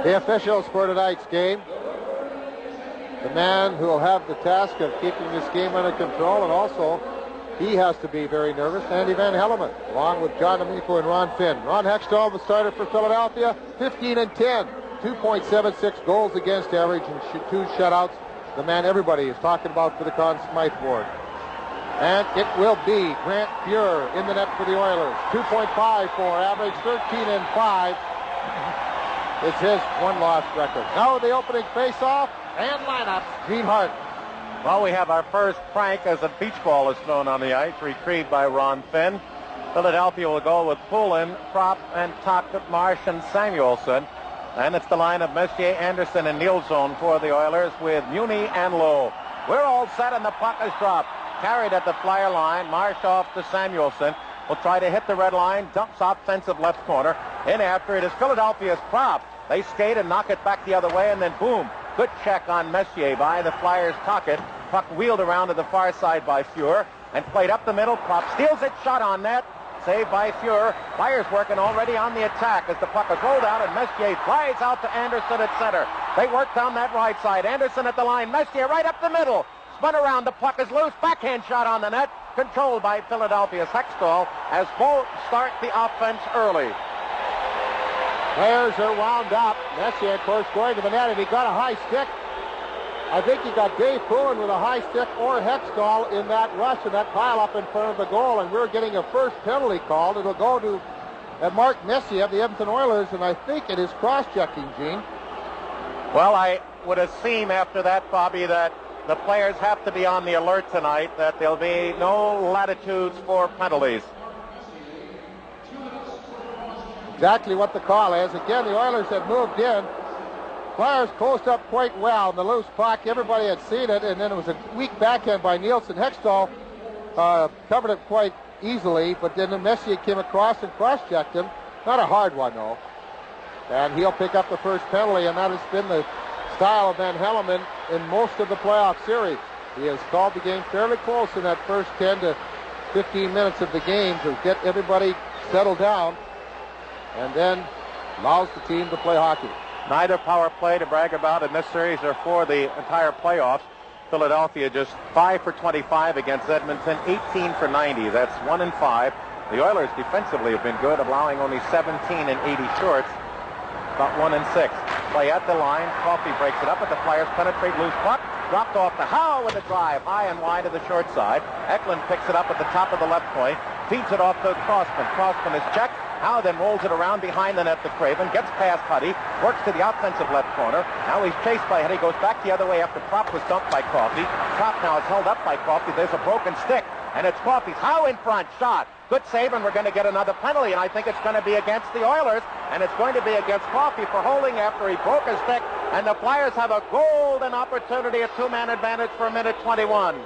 The officials for tonight's game. The man who will have the task of keeping this game under control, and also he has to be very nervous, Andy Van Hellemond, along with John Amico and Ron Finn. Ron Hextall, the starter for Philadelphia, 15-10, 2.76 goals against average and 2 shutouts. The man everybody is talking about for the Conn Smythe Award. And it will be Grant Fuhr in the net for the Oilers. 2.54 average, 13-5. It's his one-loss record. Now the opening face-off and lineup. Gene Hart. Well, we have our first prank as a beach ball is thrown on the ice, retrieved by Ron Finn. Philadelphia will go with Poulin, Propp, and Tocchet, Marsh, and Samuelson. And it's the line of Messier, Anderson, and Nielsen for the Oilers with Muni and Lowe. We're all set, and the puck is dropped. Carried at the Flyer line. Marsh off to Samuelson. Will try to hit the red line. Dumps offensive left corner. In after it is Philadelphia's Propp. They skate and knock it back the other way, and then boom. Good check on Messier by the Flyers' Tocchet. Puck wheeled around to the far side by Fuhr and played up the middle. Propp steals it, shot on net. Saved by Fuhr. Flyers working already on the attack as the puck is rolled out, and Messier flies out to Anderson at center. They work down that right side. Anderson at the line. Messier right up the middle. Spun around. The puck is loose. Backhand shot on the net. Controlled by Philadelphia's Hextall as both start the offense early. Players are wound up. Messier, of course, going to the net, and he got a high stick. I think he got Dave Poulin with a high stick or Hextall in that rush and that pile up in front of the goal, and we're getting a first penalty called. It'll go to Mark Messier of the Edmonton Oilers, and I think it is cross-checking, Gene. Well, I would assume after that, Bobby, that the players have to be on the alert tonight, that there'll be no latitudes for penalties. Exactly what the call is. Again, the Oilers had moved in. Flyers closed up quite well in the loose puck. Everybody had seen it, and then it was a weak backhand by Nielsen. Hextall covered it quite easily, but then Messier came across and cross-checked him. Not a hard one, though. And he'll pick up the first penalty, and that has been the style of Van Hellemond in most of the playoff series. He has called the game fairly close in that first 10 to 15 minutes of the game to get everybody settled down, and then allows the team to play hockey. Neither power play to brag about in this series or for the entire playoffs. Philadelphia just 5 for 25 against Edmonton, 18 for 90. That's 1 and 5. The Oilers defensively have been good, allowing only 17 and 80 shorts. About 1 and 6. Play at the line. Coffey breaks it up, but the Flyers penetrate loose puck. Dropped off to Howe with a drive, high and wide to the short side. Eklund picks it up at the top of the left point. Feeds it off to Crossman. Crossman is checked. Howe then rolls it around behind the net to Craven. Gets past Huddy. Works to the offensive left corner. Now he's chased by Huddy. Goes back the other way after Propp was dumped by Coffey. Propp now is held up by Coffey. There's a broken stick. And it's Coffey's. Howe in front. Shot. Good save, and we're going to get another penalty. And I think it's going to be against the Oilers. And it's going to be against Coffey for holding after he broke his stick. And the Flyers have a golden opportunity, a two-man advantage for a minute 21.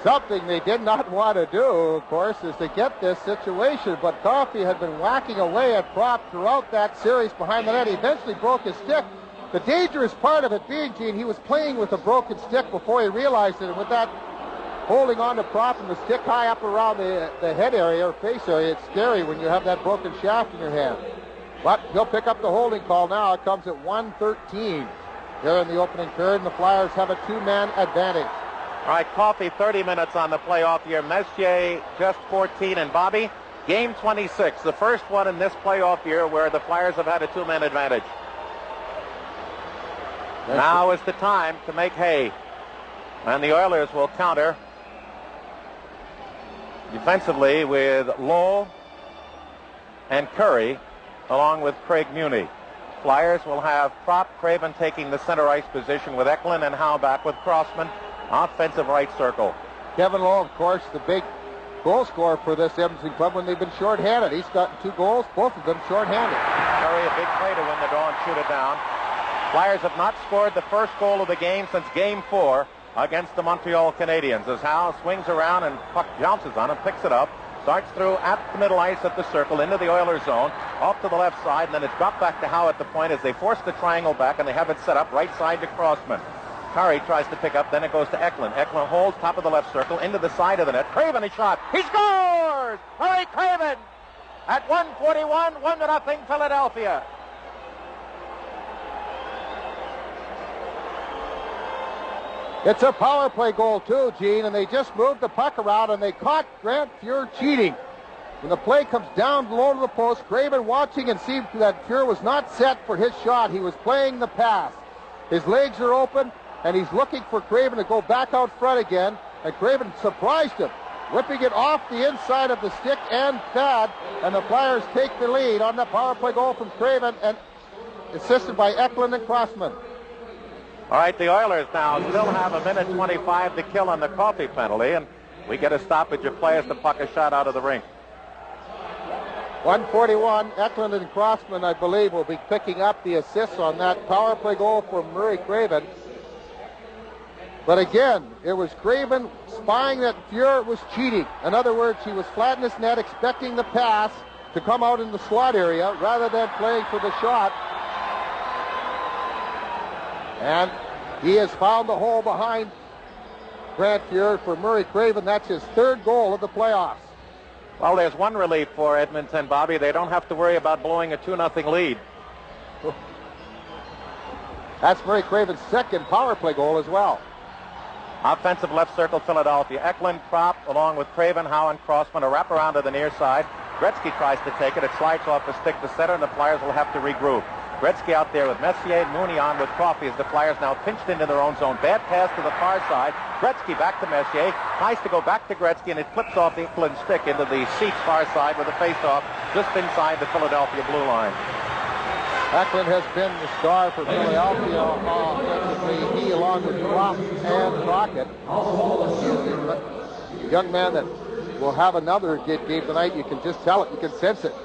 Something they did not want to do, of course, is to get this situation. But Coffey had been whacking away at Propp throughout that series behind the net. He eventually broke his stick. The dangerous part of it being, Gene, he was playing with a broken stick before he realized it. And with that holding on to Propp and the stick high up around the head area or face area, it's scary when you have that broken shaft in your hand. But he'll pick up the holding call now. It comes at 1:13 here in the opening period, and the Flyers have a two-man advantage. All right, Coffey 30 minutes on the playoff year. Messier just 14. And Bobby, game 26, the first one in this playoff year where the Flyers have had a two-man advantage. Now is the time to make hay. And the Oilers will counter defensively with Lowe and Curry along with Craig Muni. Flyers will have Propp, Craven taking the center ice position with Eklund and Howe back with Crossman. Offensive right circle. Kevin Lowe, of course, the big goal scorer for this Edmonton club when they've been shorthanded. He's gotten 2 goals, both of them shorthanded. Curry, a big play to win the draw and shoot it down. Flyers have not scored the first goal of the game since Game 4 against the Montreal Canadiens. As Howe swings around and puck bounces on him, picks it up, starts through at the middle ice at the circle into the Oilers zone, off to the left side, and then it's dropped back to Howe at the point as they force the triangle back, and they have it set up right side to Crossman. Curry tries to pick up, then it goes to Eklund. Eklund holds top of the left circle into the side of the net. Craven a shot. He scores! Harry Craven at 1:41, 1-0 Philadelphia. It's a power play goal too, Gene, and they just moved the puck around and they caught Grant Fuhr cheating. When the play comes down low to the post, Craven watching and see that Fuhr was not set for his shot. He was playing the pass. His legs are open, and he's looking for Craven to go back out front again, and Craven surprised him, whipping it off the inside of the stick and pad, and the Flyers take the lead on the power play goal from Craven, and assisted by Eklund and Crossman. All right, the Oilers now still have 1:25 to kill on the Coffey penalty, and we get a stoppage of play as the puck is shot out of the rink. 1:41, Eklund and Crossman, I believe, will be picking up the assists on that power play goal for Murray Craven. But again, it was Craven spying that Fuhr was cheating. In other words, he was flat in his net, expecting the pass to come out in the slot area rather than playing for the shot. And he has found the hole behind Grant Fuhr for Murray Craven. That's his third goal of the playoffs. Well, there's one relief for Edmonton, Bobby. They don't have to worry about blowing a 2-0 lead. That's Murray Craven's second power play goal as well. Offensive left circle, Philadelphia. Eklund, Prop, along with Craven, Howe, and Crossman, a wrap around to the near side. Gretzky tries to take it. It slides off the stick to center, and the Flyers will have to regroup. Gretzky out there with Messier and Mooney on with Coffey as the Flyers now pinched into their own zone. Bad pass to the far side. Gretzky back to Messier. Tries to go back to Gretzky, and it flips off the Eklund stick into the seats far side with a face-off just inside the Philadelphia blue line. Eklund has been the star for Philadelphia offensively. He, along with Prop and Crockett, a young man that will have another good game tonight. You can just tell it. You can sense it.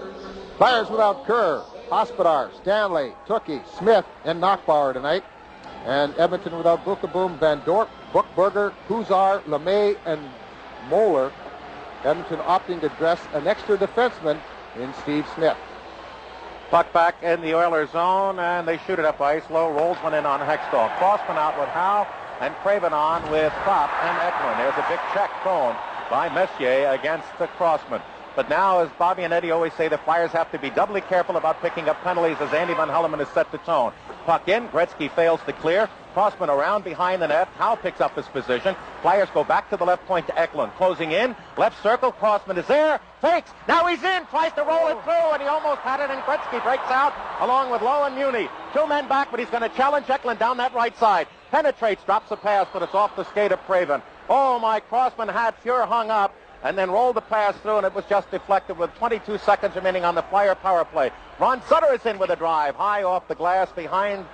Flyers without Kerr, Hospodar, Stanley, Tukey, Smith, and Knockbauer tonight. And Edmonton without Boekaboom, Van Dorp, Buchberger, Huzar, LeMay, and Moeller. Edmonton opting to dress an extra defenseman in Steve Smith. Puck back in the Oilers zone, and they shoot it up ice. Low rolls one in on Hextall. Crossman out with Howe, and Craven on with Prop and Eklund. There's a big check thrown by Messier against the Crossman. But now, as Bobby and Eddie always say, the Flyers have to be doubly careful about picking up penalties as Andy Van Hellemond has set the tone. Puck in, Gretzky fails to clear. Crossman around behind the net. Howe picks up his position. Flyers go back to the left point to Eklund. Closing in, left circle, Crossman is there, fakes, now he's in, tries to roll it through, and he almost had it, and Gretzky breaks out along with Lowe and Muni. Two men back, but he's going to challenge Eklund down that right side. Penetrates, drops a pass, but it's off the skate of Craven. Oh, my, Crossman had Fuhr hung up, and then rolled the pass through, and it was just deflected with 22 seconds remaining on the Flyer power play. Ron Sutter is in with a drive, high off the glass behind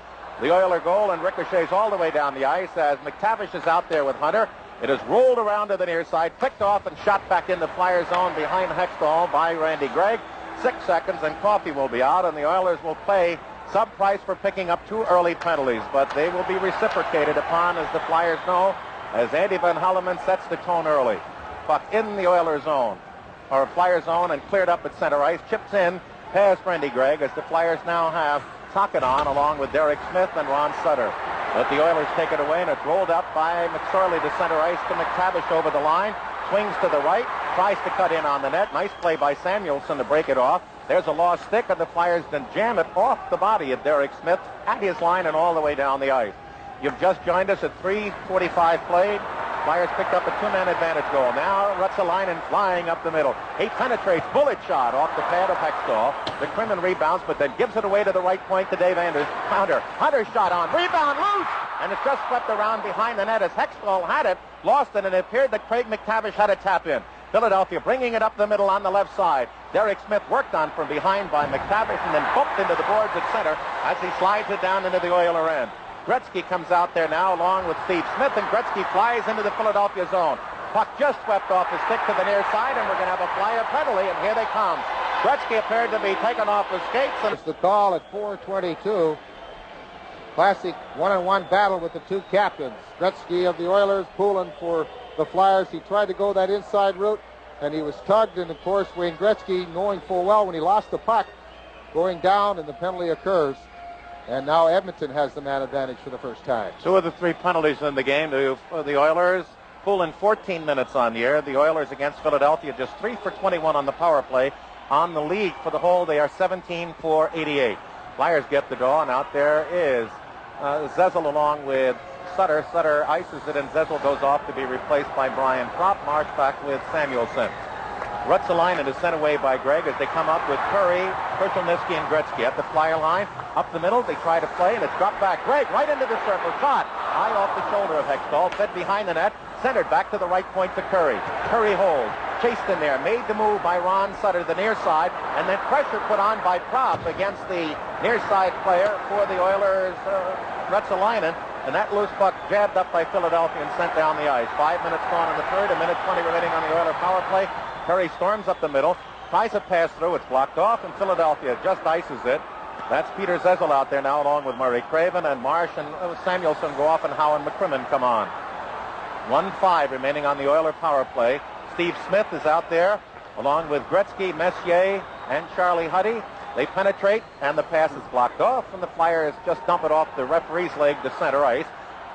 the Oiler goal, and ricochets all the way down the ice as McTavish is out there with Hunter. It is rolled around to the near side, picked off, and shot back in the Flyer zone behind Hextall by Randy Gregg. 6 seconds, and Coffey will be out, and the Oilers will pay sub price for picking up 2 early penalties, but they will be reciprocated upon, as the Flyers know, as Andy Van Hellemond sets the tone early. Puck in the Oilers zone, or Flyer zone, and cleared up at center ice. Chips in past Randy Gregg as the Flyers now have Tocchet on along with Derek Smith and Ron Sutter. But the Oilers take it away, and it's rolled up by McSorley to center ice to McTavish over the line. Swings to the right, tries to cut in on the net. Nice play by Samuelson to break it off. There's a lost stick, and the Flyers then jam it off the body of Derek Smith at his line and all the way down the ice. You've just joined us at 3:45 played. Flyers picked up a 2-man advantage goal. Now Ruotsalainen flying up the middle. He penetrates, bullet shot off the pad of Hextall. The Crimson rebounds, but then gives it away to the right point to Dave Anders. Hunter shot on, rebound loose, and it's just swept around behind the net as Hextall had it, lost it, and it appeared that Craig McTavish had a tap in. Philadelphia bringing it up the middle on the left side. Derek Smith worked on from behind by McTavish and then bumped into the boards at center as he slides it down into the Oiler end. Gretzky comes out there now along with Steve Smith, and Gretzky flies into the Philadelphia zone. Puck just swept off his stick to the near side, and we're going to have a Flyer penalty, and here they come. Gretzky appeared to be taken off his skates. And it's the call at 4:22. Classic one-on-one battle with the two captains. Gretzky of the Oilers, Poulin for the Flyers. He tried to go that inside route, and he was tugged, and of course Wayne Gretzky, knowing full well when he lost the puck, going down, and the penalty occurs. And now Edmonton has the man advantage for the first time. 2 of the 3 penalties in the game to the Oilers. Poulin 14 minutes on the air. The Oilers against Philadelphia just 3 for 21 on the power play. On the league for the whole, they are 17 for 88. Flyers get the draw, and out there is Zezel along with Sutter. Sutter ices it, and Zezel goes off to be replaced by Brian Propp. Marsh back with Samuelson. Ruotsalainen is sent away by Gregg as they come up with Curry, Krashelnyski, and Gretzky at the Flyer line. Up the middle, they try to play, and it's dropped back. Gregg right into the circle. Shot high off the shoulder of Hextall. Fed behind the net. Centered back to the right point to Curry. Curry holds. Chased in there. Made the move by Ron Sutter, the near side. And then pressure put on by Propp against the near side player for the Oilers, Ruotsalainen. And that loose puck jabbed up by Philadelphia and sent down the ice. 5 minutes gone in the third. 1:20 remaining on the Oiler power play. Curry storms up the middle. Tries a pass through. It's blocked off, and Philadelphia just ices it. That's Peter Zezel out there now, along with Murray Craven, and Marsh and Samuelson go off, and Howe and McCrimmon come on. 1:05 remaining on the Oiler power play. Steve Smith is out there, along with Gretzky, Messier, and Charlie Huddy. They penetrate, and the pass is blocked off, and the Flyers just dump it off the referee's leg to center ice.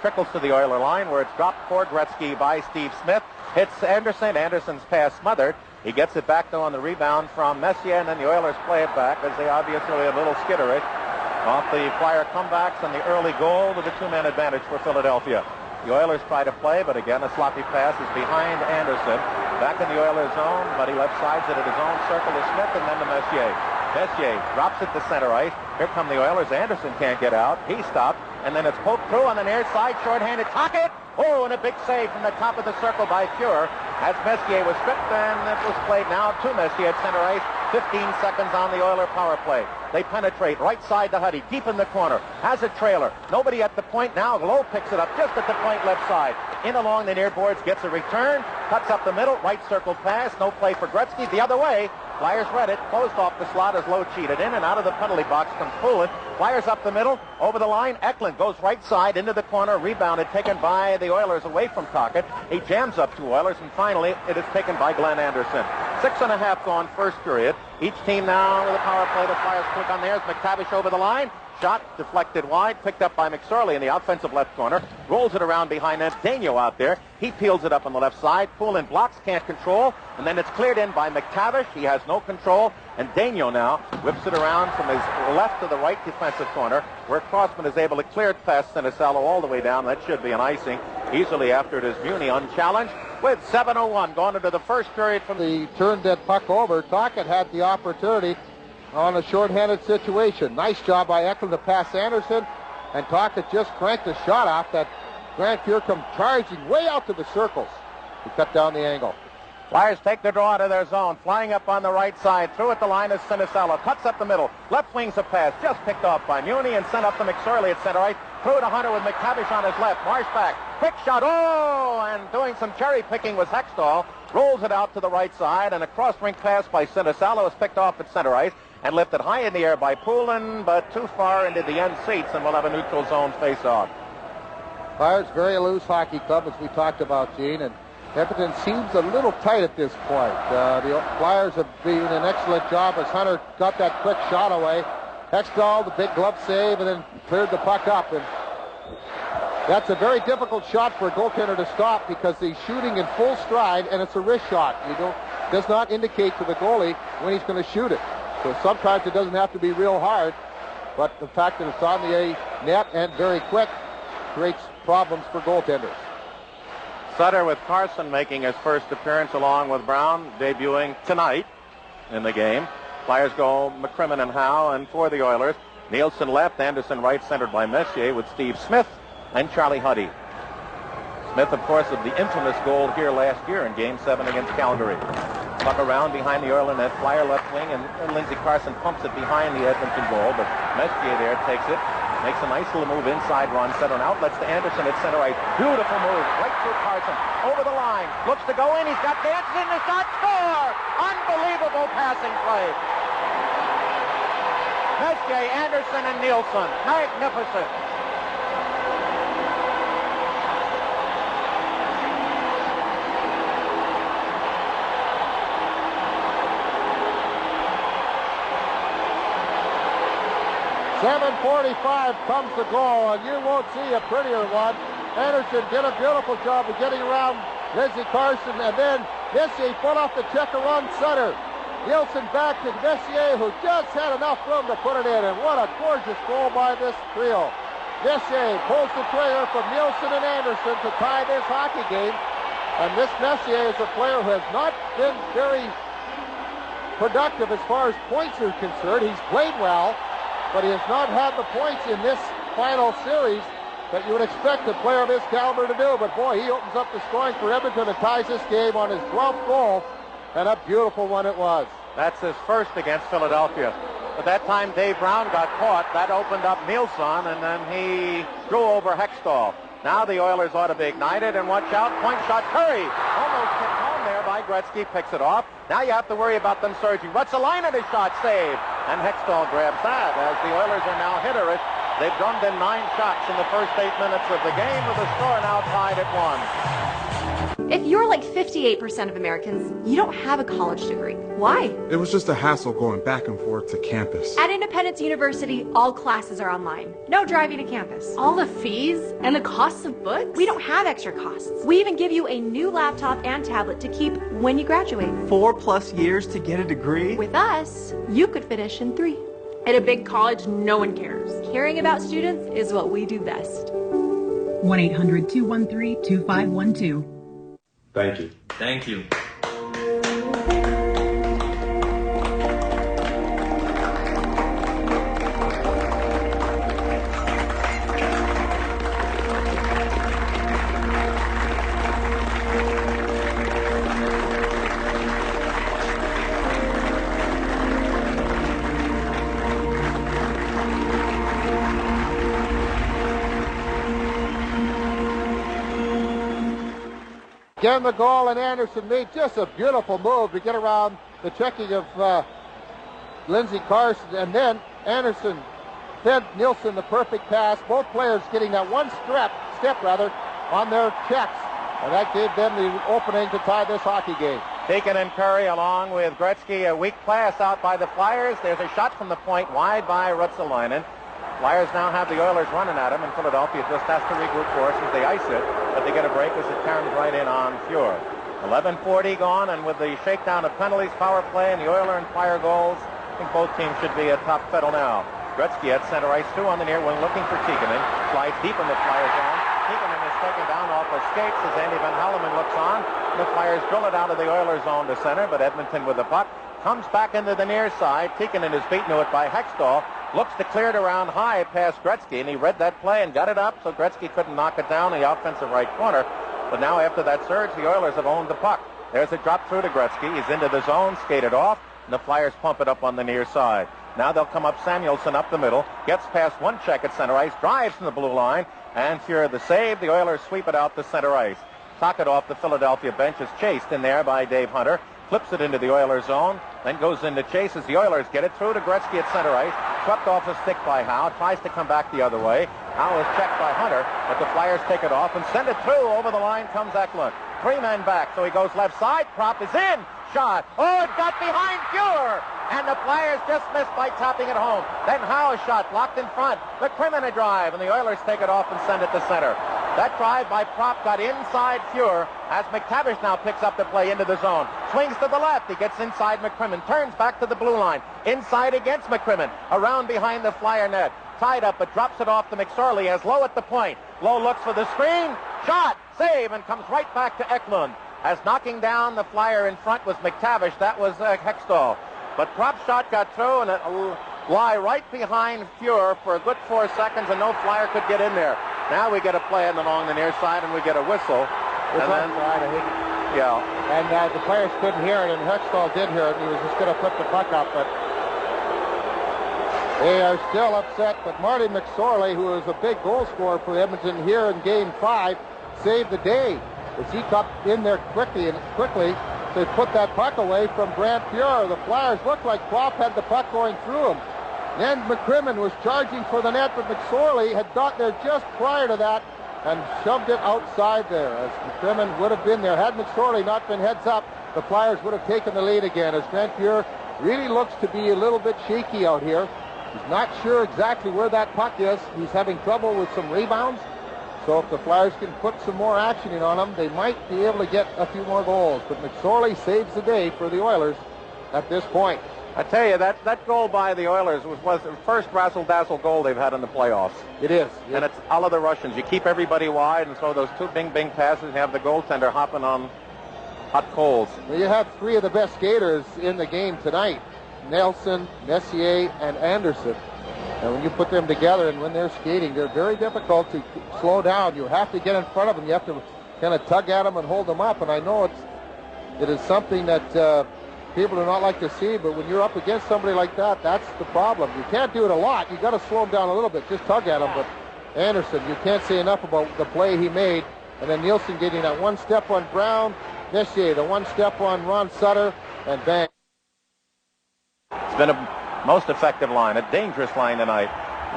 Trickles to the Oiler line, where it's dropped for Gretzky by Steve Smith. Hits Anderson. Anderson's pass smothered. He gets it back, though, on the rebound from Messier, and then the Oilers play it back as they obviously a little skitterish off the Flyer comebacks and the early goal with a two-man advantage for Philadelphia. The Oilers try to play, but again, a sloppy pass is behind Anderson. Back in the Oilers zone, but he left sides it at his own circle to Smith and then to Messier. Messier drops it to center ice. Here come the Oilers. Anderson can't get out. He stopped, and then it's poked through on the near side. Short-handed Tocchet. Oh, and a big save from the top of the circle by Fuhr as Messier was stripped, and it was played now to Messier at center ice. 15 seconds on the Oiler power play. They penetrate right side to Huddy, deep in the corner. Has a trailer. Nobody at the point now. Lowe picks it up just at the point left side. In along the near boards, gets a return. Cuts up the middle. Right circle pass. No play for Gretzky. The other way. Flyers read it. Closed off the slot as Lowe cheated in, and out of the penalty box comes Poulin. Flyers up the middle. Over the line. Eklund goes right side into the corner. Rebounded. Taken by the Oilers away from Tocchet. He jams up two Oilers, and finally it is taken by Glenn Anderson. 6.5 gone first period. Each team now with a power play. The Flyers click on theirs. McTavish over the line. Shot deflected wide. Picked up by McSorley in the offensive left corner. Rolls it around behind net. Daigneault out there. He peels it up on the left side. Poulin blocks. Can't control. And then it's cleared in by McTavish. He has no control. And Daigneault now whips it around from his left to the right defensive corner, where Crossman is able to clear it past Sinisalo all the way down. That should be an icing easily after it is Muni unchallenged. With 7:01 gone into the first period from the turned that puck over. Tocchet had the opportunity on a shorthanded situation. Nice job by Eklund to pass Anderson, and Tocchet just cranked a shot off that. Grant Fuhr come charging way out to the circles. He cut down the angle. Flyers take the draw to their zone. Flying up on the right side. Through at the line is Sinisalo. Cuts up the middle. Left wing's a pass. Just picked off by Muni and sent up to McSorley at center ice. Through to Hunter with McTavish on his left. Marsh back. Quick shot. Oh! And doing some cherry picking was Hextall. Rolls it out to the right side. And a cross-rink pass by Sinisalo is picked off at center ice and lifted high in the air by Poulin, but too far into the end seats, and we'll have a neutral zone face-off. Flyers very loose hockey club, as we talked about, Gene, and Edmonton seems a little tight at this point. The Flyers have been an excellent job as Hunter got that quick shot away. Hextall, the big glove save, and then cleared the puck up. And that's a very difficult shot for a goaltender to stop because he's shooting in full stride, and it's a wrist shot. Does not indicate to the goalie when he's going to shoot it. So sometimes it doesn't have to be real hard, but the fact that it's on the net and very quick creates problems for goaltenders. Sutter with Carson making his first appearance along with Brown, debuting tonight in the game. Flyers go McCrimmon and Howe, and for the Oilers, Nielsen left, Anderson right, centered by Messier with Steve Smith and Charlie Huddy. Smith, of course, of the infamous goal here last year in Game 7 against Calgary. Puck around behind the Oiler net, Flyer left wing, and Lindsey Carson pumps it behind the Edmonton goal, but Messier there takes it, makes a nice little move inside, Ron Sutter, and outlets to Anderson at center ice. Beautiful move, right through Carson, over the line, looks to go in, he's got dances in the shot, score! Unbelievable passing play. Messier, Anderson, and Nielsen, magnificent. .745 comes the goal, and you won't see a prettier one. Anderson did a beautiful job of getting around Lindsey Carson, and then Messier put off the check around Sutter. Nielsen back to Messier, who just had enough room to put it in, and what a gorgeous goal by this trio. Messier pulls the trigger from Nielsen and Anderson to tie this hockey game. And this Messier is a player who has not been very productive as far as points are concerned. He's played well, but he has not had the points in this final series that you would expect a player of his caliber to do. But boy, he opens up the scoring for Edmonton and ties this game on his 12th goal. And a beautiful one it was. That's his first against Philadelphia. At that time, Dave Brown got caught. That opened up Nielsen, and then he drew over Hextall. Now the Oilers ought to be ignited, and watch out, point shot, Curry. Almost hit home there by Gretzky, picks it off. Now you have to worry about them surging. Rutsalainen, his shot saved, and Hextall grabs that as the Oilers are now hitterish. They've drummed in 9 shots in the first 8 minutes of the game, with the score now tied at 1. If you're like 58% of Americans, you don't have a college degree. Why? It was just a hassle going back and forth to campus. At Independence University, all classes are online. No driving to campus. All the fees and the costs of books? We don't have extra costs. We even give you a new laptop and tablet to keep when you graduate. 4+ years to get a degree? With us, you could finish in 3. At a big college, no one cares. Caring about students is what we do best. 1-800-213-2512. Thank you. Thank you. Again, the goal, and Anderson made just a beautiful move to get around the checking of Lindsey Carson, and then Anderson fed Nielsen the perfect pass. Both players getting that one step on their checks, and that gave them the opening to tie this hockey game. Deacon and Curry along with Gretzky, a weak pass out by the Flyers. There's a shot from the point wide by Rutsalainen. Flyers now have the Oilers running at him, and Philadelphia just has to regroup forces. They ice it, but they get a break as it turns right in on Fuhr. 11:40 gone, and with the shakedown of penalties, power play, and the Oiler and Fire goals, I think both teams should be at top fiddle now. Gretzky at center ice, 2 on the near wing, looking for Tikkanen. Slides deep in the Flyers zone. Tikkanen is taken down off of skates as Andy Van Helleman looks on. The Flyers drill it out of the Oilers zone to center, but Edmonton with the puck comes back into the near side. Tikkanen is beaten to it by Hextall. Looks to clear it around high past Gretzky, and he read that play and got it up, so Gretzky couldn't knock it down in the offensive right corner. But now after that surge, the Oilers have owned the puck. There's a drop through to Gretzky. He's into the zone, skated off, and the Flyers pump it up on the near side. Now they'll come up Samuelson up the middle, gets past one check at center ice, drives from the blue line, and for the save, the Oilers sweep it out to center ice. Tocchet off the Philadelphia bench is chased in there by Dave Hunter. Flips it into the Oilers zone, then goes into chase as the Oilers get it through to Gretzky at center ice. Swept off a stick by Howe, tries to come back the other way. Howe is checked by Hunter, but the Flyers take it off and send it through. Over the line comes Eklund. 3 men back, so he goes left side. Prop is in. Shot. Oh, it got behind Fuhr. And the Flyers just missed by tapping it home. Then Howe's shot blocked in front. McCrimmon a drive, and the Oilers take it off and send it to center. That drive by Prop got inside Fuhr as McTavish now picks up the play into the zone. Swings to the left. He gets inside McCrimmon. Turns back to the blue line. Inside against McCrimmon. Around behind the Flyer net. Tied up, but drops it off to McSorley as Lowe at the point. Lowe looks for the screen. Shot. Save, and comes right back to Eklund. As knocking down the Flyer in front was McTavish. That was Hextall. But Prop's shot got through, and it'll lie right behind Fuhr for a good 4 seconds, and no Flyer could get in there. Now we get a play in along the near side, and we get a whistle. And then, yeah. And the players couldn't hear it, and Hextall did hear it, and he was just going to put the puck up, but they are still upset. But Marty McSorley, who is a big goal scorer for Edmonton here in Game 5, saved the day as he got in there quickly to put that puck away from Brant Fuhr. The Flyers looked like Prop had the puck going through him. Then McCrimmon was charging for the net, but McSorley had got there just prior to that and shoved it outside there. As McCrimmon would have been there, had McSorley not been heads up, the Flyers would have taken the lead again, as Brant Fuhr really looks to be a little bit shaky out here. He's not sure exactly where that puck is. He's having trouble with some rebounds. So if the Flyers can put some more action in on him, they might be able to get a few more goals. But McSorley saves the day for the Oilers at this point. I tell you, that goal by the Oilers was the first razzle-dazzle goal they've had in the playoffs. It is. And it's all of the Russians. You keep everybody wide and throw those two bing-bing passes and have the goaltender hopping on hot coals. Well, you have three of the best skaters in the game tonight. Nelson, Messier, and Anderson. And when you put them together and when they're skating, they're very difficult to slow down. You have to get in front of them. You have to kind of tug at them and hold them up. And I know it is something that people do not like to see, but when you're up against somebody like that, that's the problem. You can't do it a lot. You got to slow them down a little bit. Just tug at them. But Anderson, you can't say enough about the play he made. And then Nielsen getting that one step on Brown. Messier, the one step on Ron Sutter, and bang. It's been a most effective line, a dangerous line tonight.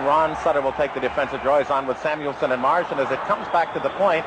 Ron Sutter will take the defensive draw. He's on with Samuelson and Marsh, and as it comes back to the point,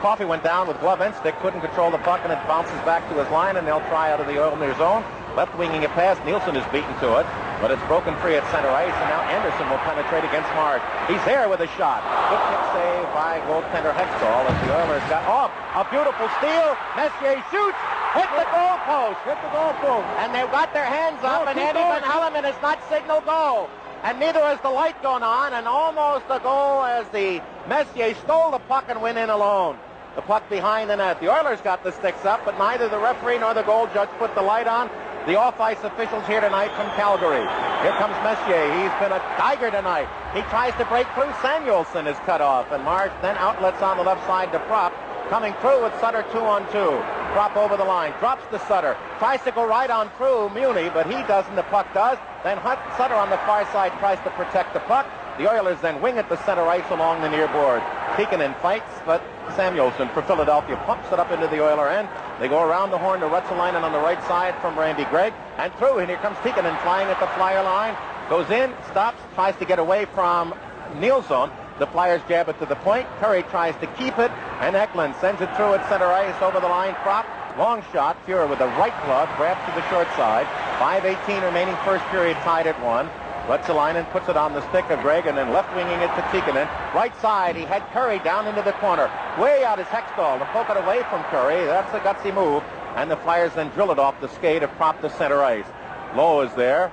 Coffey went down with glove and stick, couldn't control the puck, and it bounces back to his line, and they'll try out of the Oilers zone. Left winging it past. Nielsen is beaten to it, but it's broken free at center ice, and now Anderson will penetrate against Marsh. He's there with a shot. Good kick save by goaltender Hextall as the Oilers got off. A beautiful steal. Messier shoots. Hit the goal post. Hit the goal post. And they've got their hands up, and Andy Van Helleman has not signaled goal. And neither has the light gone on, and almost a goal as the Messier stole the puck and went in alone. The puck behind the net. The Oilers got the sticks up, but neither the referee nor the goal judge put the light on. The off-ice officials here tonight from Calgary. Here comes Messier. He's been a tiger tonight. He tries to break through. Samuelson is cut off, and Marsh then outlets on the left side to Prop. Coming through with Sutter 2-on-2. Prop over the line, drops to Sutter, tries to go right on through Muni, but he doesn't, the puck does. Then Sutter on the far side tries to protect the puck. The Oilers then wing it to center ice along the near board. Tikkanen fights, but Samuelson for Philadelphia pumps it up into the Oiler end. They go around the horn to Rutsalainen on the right side from Randy Gregg, and through, and here comes Tikkanen flying at the Flyer line. Goes in, stops, tries to get away from Nielsen. The Flyers jab it to the point. Curry tries to keep it, and Eklund sends it through at center ice over the line. Prop, long shot. Fuhrer with the right glove, grabs to the short side. 5:18 remaining first period, tied at 1. Rutsalainen puts it on the stick of Gregg, and then left winging it to Tikkanen. Right side, he had Curry down into the corner. Way out is Hextall to poke it away from Curry. That's a gutsy move, and the Flyers then drill it off the skate of Prop to center ice. Lowe is there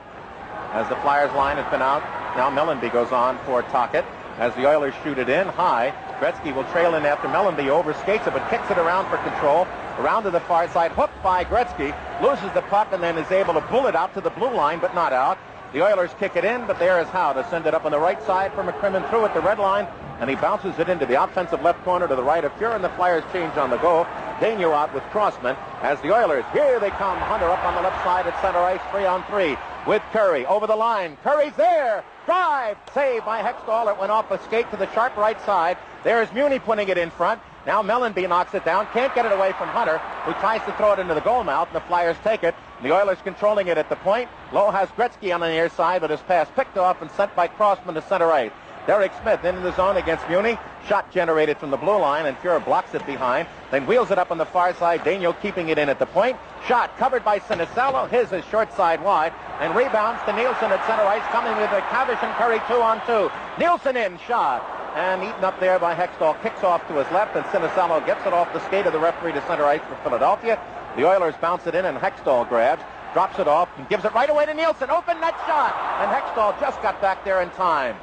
as the Flyers line has been out. Now Mellenby goes on for Tocchet. As the Oilers shoot it in high, Gretzky will trail in after Mellenby, overskates it, but kicks it around for control. Around to the far side, hooked by Gretzky, loses the puck, and then is able to pull it out to the blue line, but not out. The Oilers kick it in, but there is Howe to send it up on the right side for McCrimmon through at the red line, and he bounces it into the offensive left corner to the right of Fuhrer, and the Flyers change on the go. Daigneault out with Crossman as the Oilers, here they come. Hunter up on the left side at center ice, 3-on-3 with Curry over the line. Curry's there. Drive. Save by Hextall. It went off a skate to the sharp right side. There's Muni putting it in front. Now Mellenby knocks it down. Can't get it away from Hunter, who tries to throw it into the goal mouth, and the Flyers take it. The Oilers controlling it at the point. Lowe has Gretzky on the near side, but his pass picked off and sent by Crossman to center ice. Derek Smith into the zone against Muni. Shot generated from the blue line, and Fuhrer blocks it behind. Then wheels it up on the far side. Daigneault keeping it in at the point. Shot covered by Sinicello. His is short side wide. And rebounds to Nielsen at center ice, coming with McTavish and Curry 2-on-2. Nielsen in, shot. And eaten up there by Hextall. Kicks off to his left, and Sinicello gets it off the skate of the referee to center ice for Philadelphia. The Oilers bounce it in, and Hextall grabs. Drops it off and gives it right away to Nielsen. Open net shot. And Hextall just got back there in time,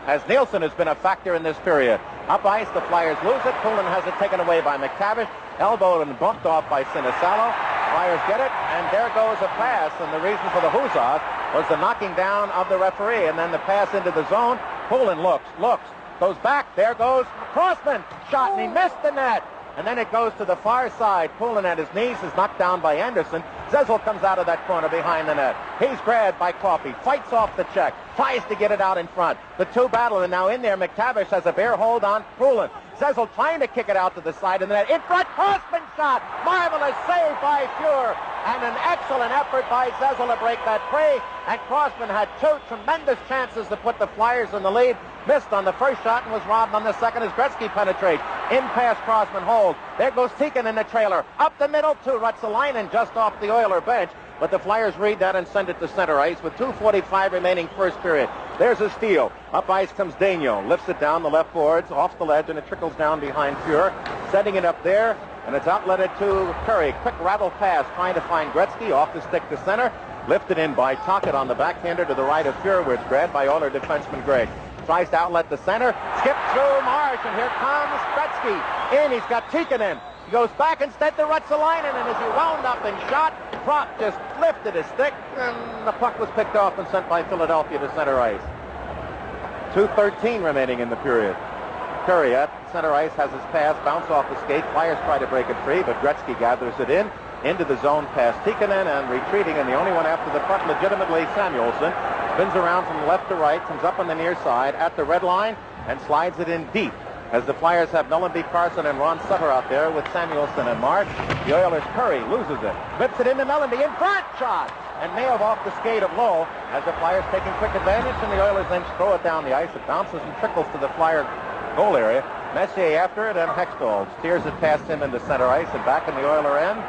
as Nielsen has been a factor in this period. Up ice, the Flyers lose it. Poulin has it taken away by McTavish. Elbowed and bumped off by Sinicello. Flyers get it, and there goes a pass. And the reason for the huzzah was the knocking down of the referee. And then the pass into the zone. Poulin looks, goes back. There goes Crossman. Shot, and he missed the net. And then it goes to the far side. Poulin at his knees is knocked down by Anderson. Zezel comes out of that corner behind the net. He's grabbed by Coffey. Fights off the check. Tries to get it out in front. The two battle, and now in there, McTavish has a bare hold on Poulin. Zezel trying to kick it out to the side of the net. In front, Crossman shot. Marvelous save by Fuhrer. And an excellent effort by Zezel to break that free. And Crossman had two tremendous chances to put the Flyers in the lead. Missed on the first shot and was robbed on the second as Gretzky penetrates. In past Crossman hold. There goes Tikkanen in the trailer. Up the middle to Rutsalainen just off the Oiler bench. But the Flyers read that and send it to center ice with 2:45 remaining first period. There's a steal. Up ice comes Daigneault. Lifts it down the left boards, off the ledge, and it trickles down behind Fuhrer. Setting it up there, and it's outletted to Curry. Quick rattle pass, trying to find Gretzky off the stick to center. Lifted in by Tocchet on the backhander to the right of Fuhr, where it's grabbed by Oiler defenseman Gregg. Tries to outlet the center. Skip through Marsh, and here comes Gretzky. In, he's got Tikkanen. He goes back instead to Ruotsalainen, and as he wound up and shot, Propp just lifted his stick, and the puck was picked off and sent by Philadelphia to center ice. 2:13 remaining in the period. Curry at center ice has his pass bounce off the skate. Flyers try to break it free, but Gretzky gathers it in. Into the zone past Tikkanen, and retreating, and the only one after the puck legitimately Samuelsson. Spins around from left to right, comes up on the near side at the red line, and slides it in deep. As the Flyers have Mellanby, Carson, and Ron Sutter out there with Samuelsson and Marsh. The Oilers' Curry loses it. Whips it into Mellanby, in front, shot! And nailed off the skate of Lowe as the Flyers taking quick advantage, and the Oilers then throw it down the ice. It bounces and trickles to the Flyer goal area. Messier after it, and Hextall steers it past him into center ice and back in the Oiler end.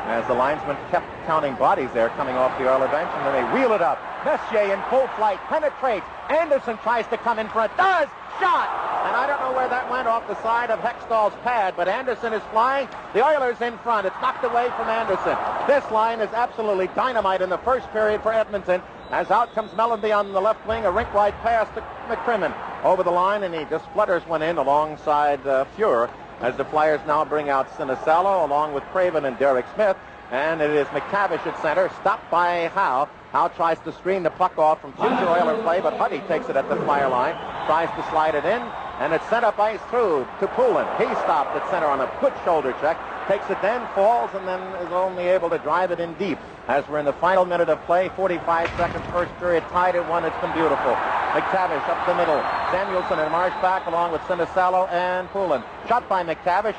As the linesman kept counting bodies there coming off the Oiler bench, and then they wheel it up. Messier in full flight, penetrates. Anderson tries to come in front. Does! Shot! And I don't know where that went off the side of Hextall's pad, but Anderson is flying. The Oilers in front. It's knocked away from Anderson. This line is absolutely dynamite in the first period for Edmonton. As out comes Mellanby on the left wing, a rink-wide pass to McCrimmon over the line, and he just flutters one in alongside Fuhr. As the Flyers now bring out Sinisalo along with Craven and Derek Smith. And it is McTavish at center, stopped by Howe. Howe tries to screen the puck off from future Oiler play, but Huddy takes it at the Flyer line, tries to slide it in, and it's sent up ice through to Poulin. He stopped at center on a good shoulder check, takes it then, falls, and then is only able to drive it in deep. As we're in the final minute of play, 45 seconds, first period, tied at 1. It's been beautiful. McTavish up the middle. Samuelsson and Marsh back along with Sinisalo and Poulin. Shot by McTavish.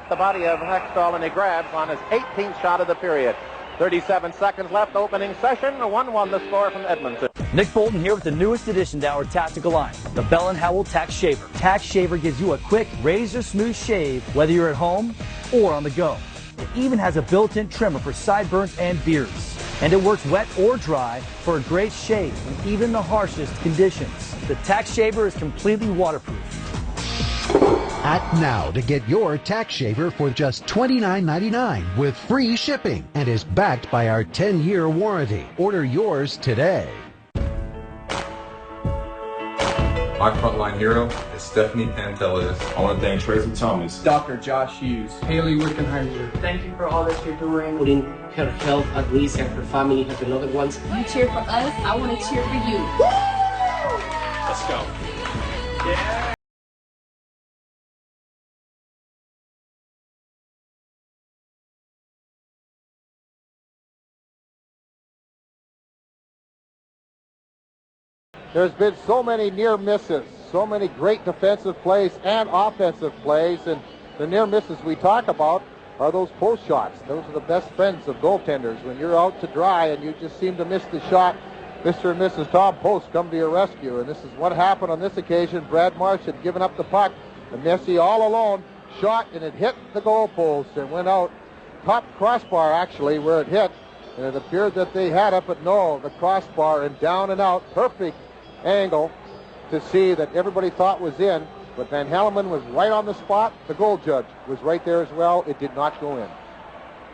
The body of Hextall, and he grabs on his 18th shot of the period. 37 seconds left, opening session. 1-1 the score from Edmonton. Nick Bolton here with the newest addition to our tactical line, the Bell & Howell Tax Shaver. Tax Shaver gives you a quick, razor-smooth shave, whether you're at home or on the go. It even has a built-in trimmer for sideburns and beards. And it works wet or dry for a great shave in even the harshest conditions. The Tax Shaver is completely waterproof. Act now to get your Tax Shaver for just $29.99 with free shipping and is backed by our 10-year warranty. Order yours today. My frontline hero is Stephanie Pantelis. I want to thank Tracy Thomas, Dr. Josh Hughes, Haley Wickenheiser. Thank you for all that you're doing, putting her health at risk and her family, her beloved ones. You cheer for us, I want to cheer for you. Woo! Let's go. Yeah. There's been so many near misses, so many great defensive plays and offensive plays, and the near misses we talk about are those post shots. Those are the best friends of goaltenders. When you're out to dry and you just seem to miss the shot, Mr. and Mrs. Tom Post come to your rescue, and this is what happened on this occasion. Brad Marsh had given up the puck, and Messi all alone shot, and it hit the goalpost and went out top crossbar actually where it hit, and it appeared that they had it, but no, the crossbar and down and out, perfect angle to see that everybody thought was in, but Van Hellemond was right on the spot. The goal judge was right there as well. It did not go in.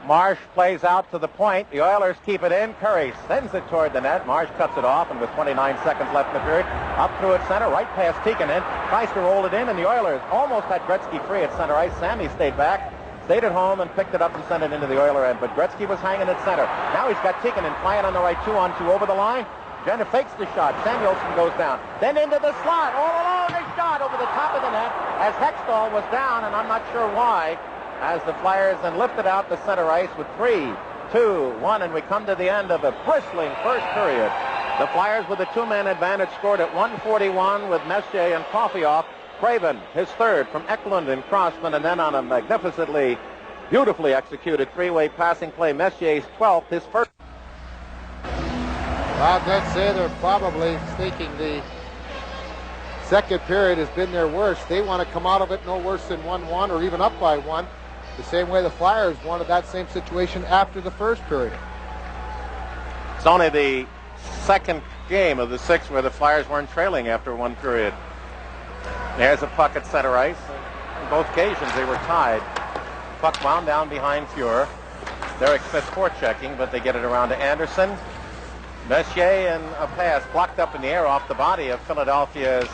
Marsh plays out to the point. The Oilers keep it in. Curry sends it toward the net. Marsh cuts it off, and with 29 seconds left in the period, up through at center, right past Tikkanen, tries to roll it in, and the Oilers almost had Gretzky free at center ice. Sammy stayed back, stayed at home, and picked it up and sent it into the Oiler end, but Gretzky was hanging at center. Now he's got Tikkanen flying on the right 2-on-2 over the line. Jenner fakes the shot. Samuelsson goes down. Then into the slot. All alone, a shot over the top of the net as Hextall was down, and I'm not sure why, as the Flyers then lifted out the center ice with 3, 2, 1, and we come to the end of a bristling first period. The Flyers with a 2-man advantage scored at 1:41 with Messier and Coffeeoff. Craven, his third from Eklund and Crossman, and then on a magnificently, beautifully executed 3-way passing play, Messier's 12th, his first. I'd say they're probably thinking the second period has been their worst. They want to come out of it no worse than 1-1 or even up by 1, the same way the Flyers wanted that same situation after the first period. It's only the second game of the 6 where the Flyers weren't trailing after 1 period. There's a puck at center ice. On both occasions they were tied. Puck wound down behind Fuhr. Derek Smith forechecking, but they get it around to Anderson. Messier and a pass blocked up in the air off the body of Philadelphia's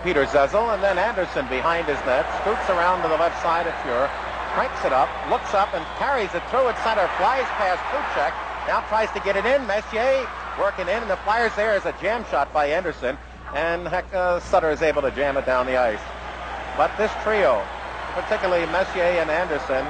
Peter Zezel, and then Anderson behind his net, scoots around to the left side of Fuhr, cranks it up, looks up and carries it through at center, flies past Kuchek, now tries to get it in. Messier working in, and the Flyers there is a jam shot by Anderson, and Sutter is able to jam it down the ice. But this trio, particularly Messier and Anderson,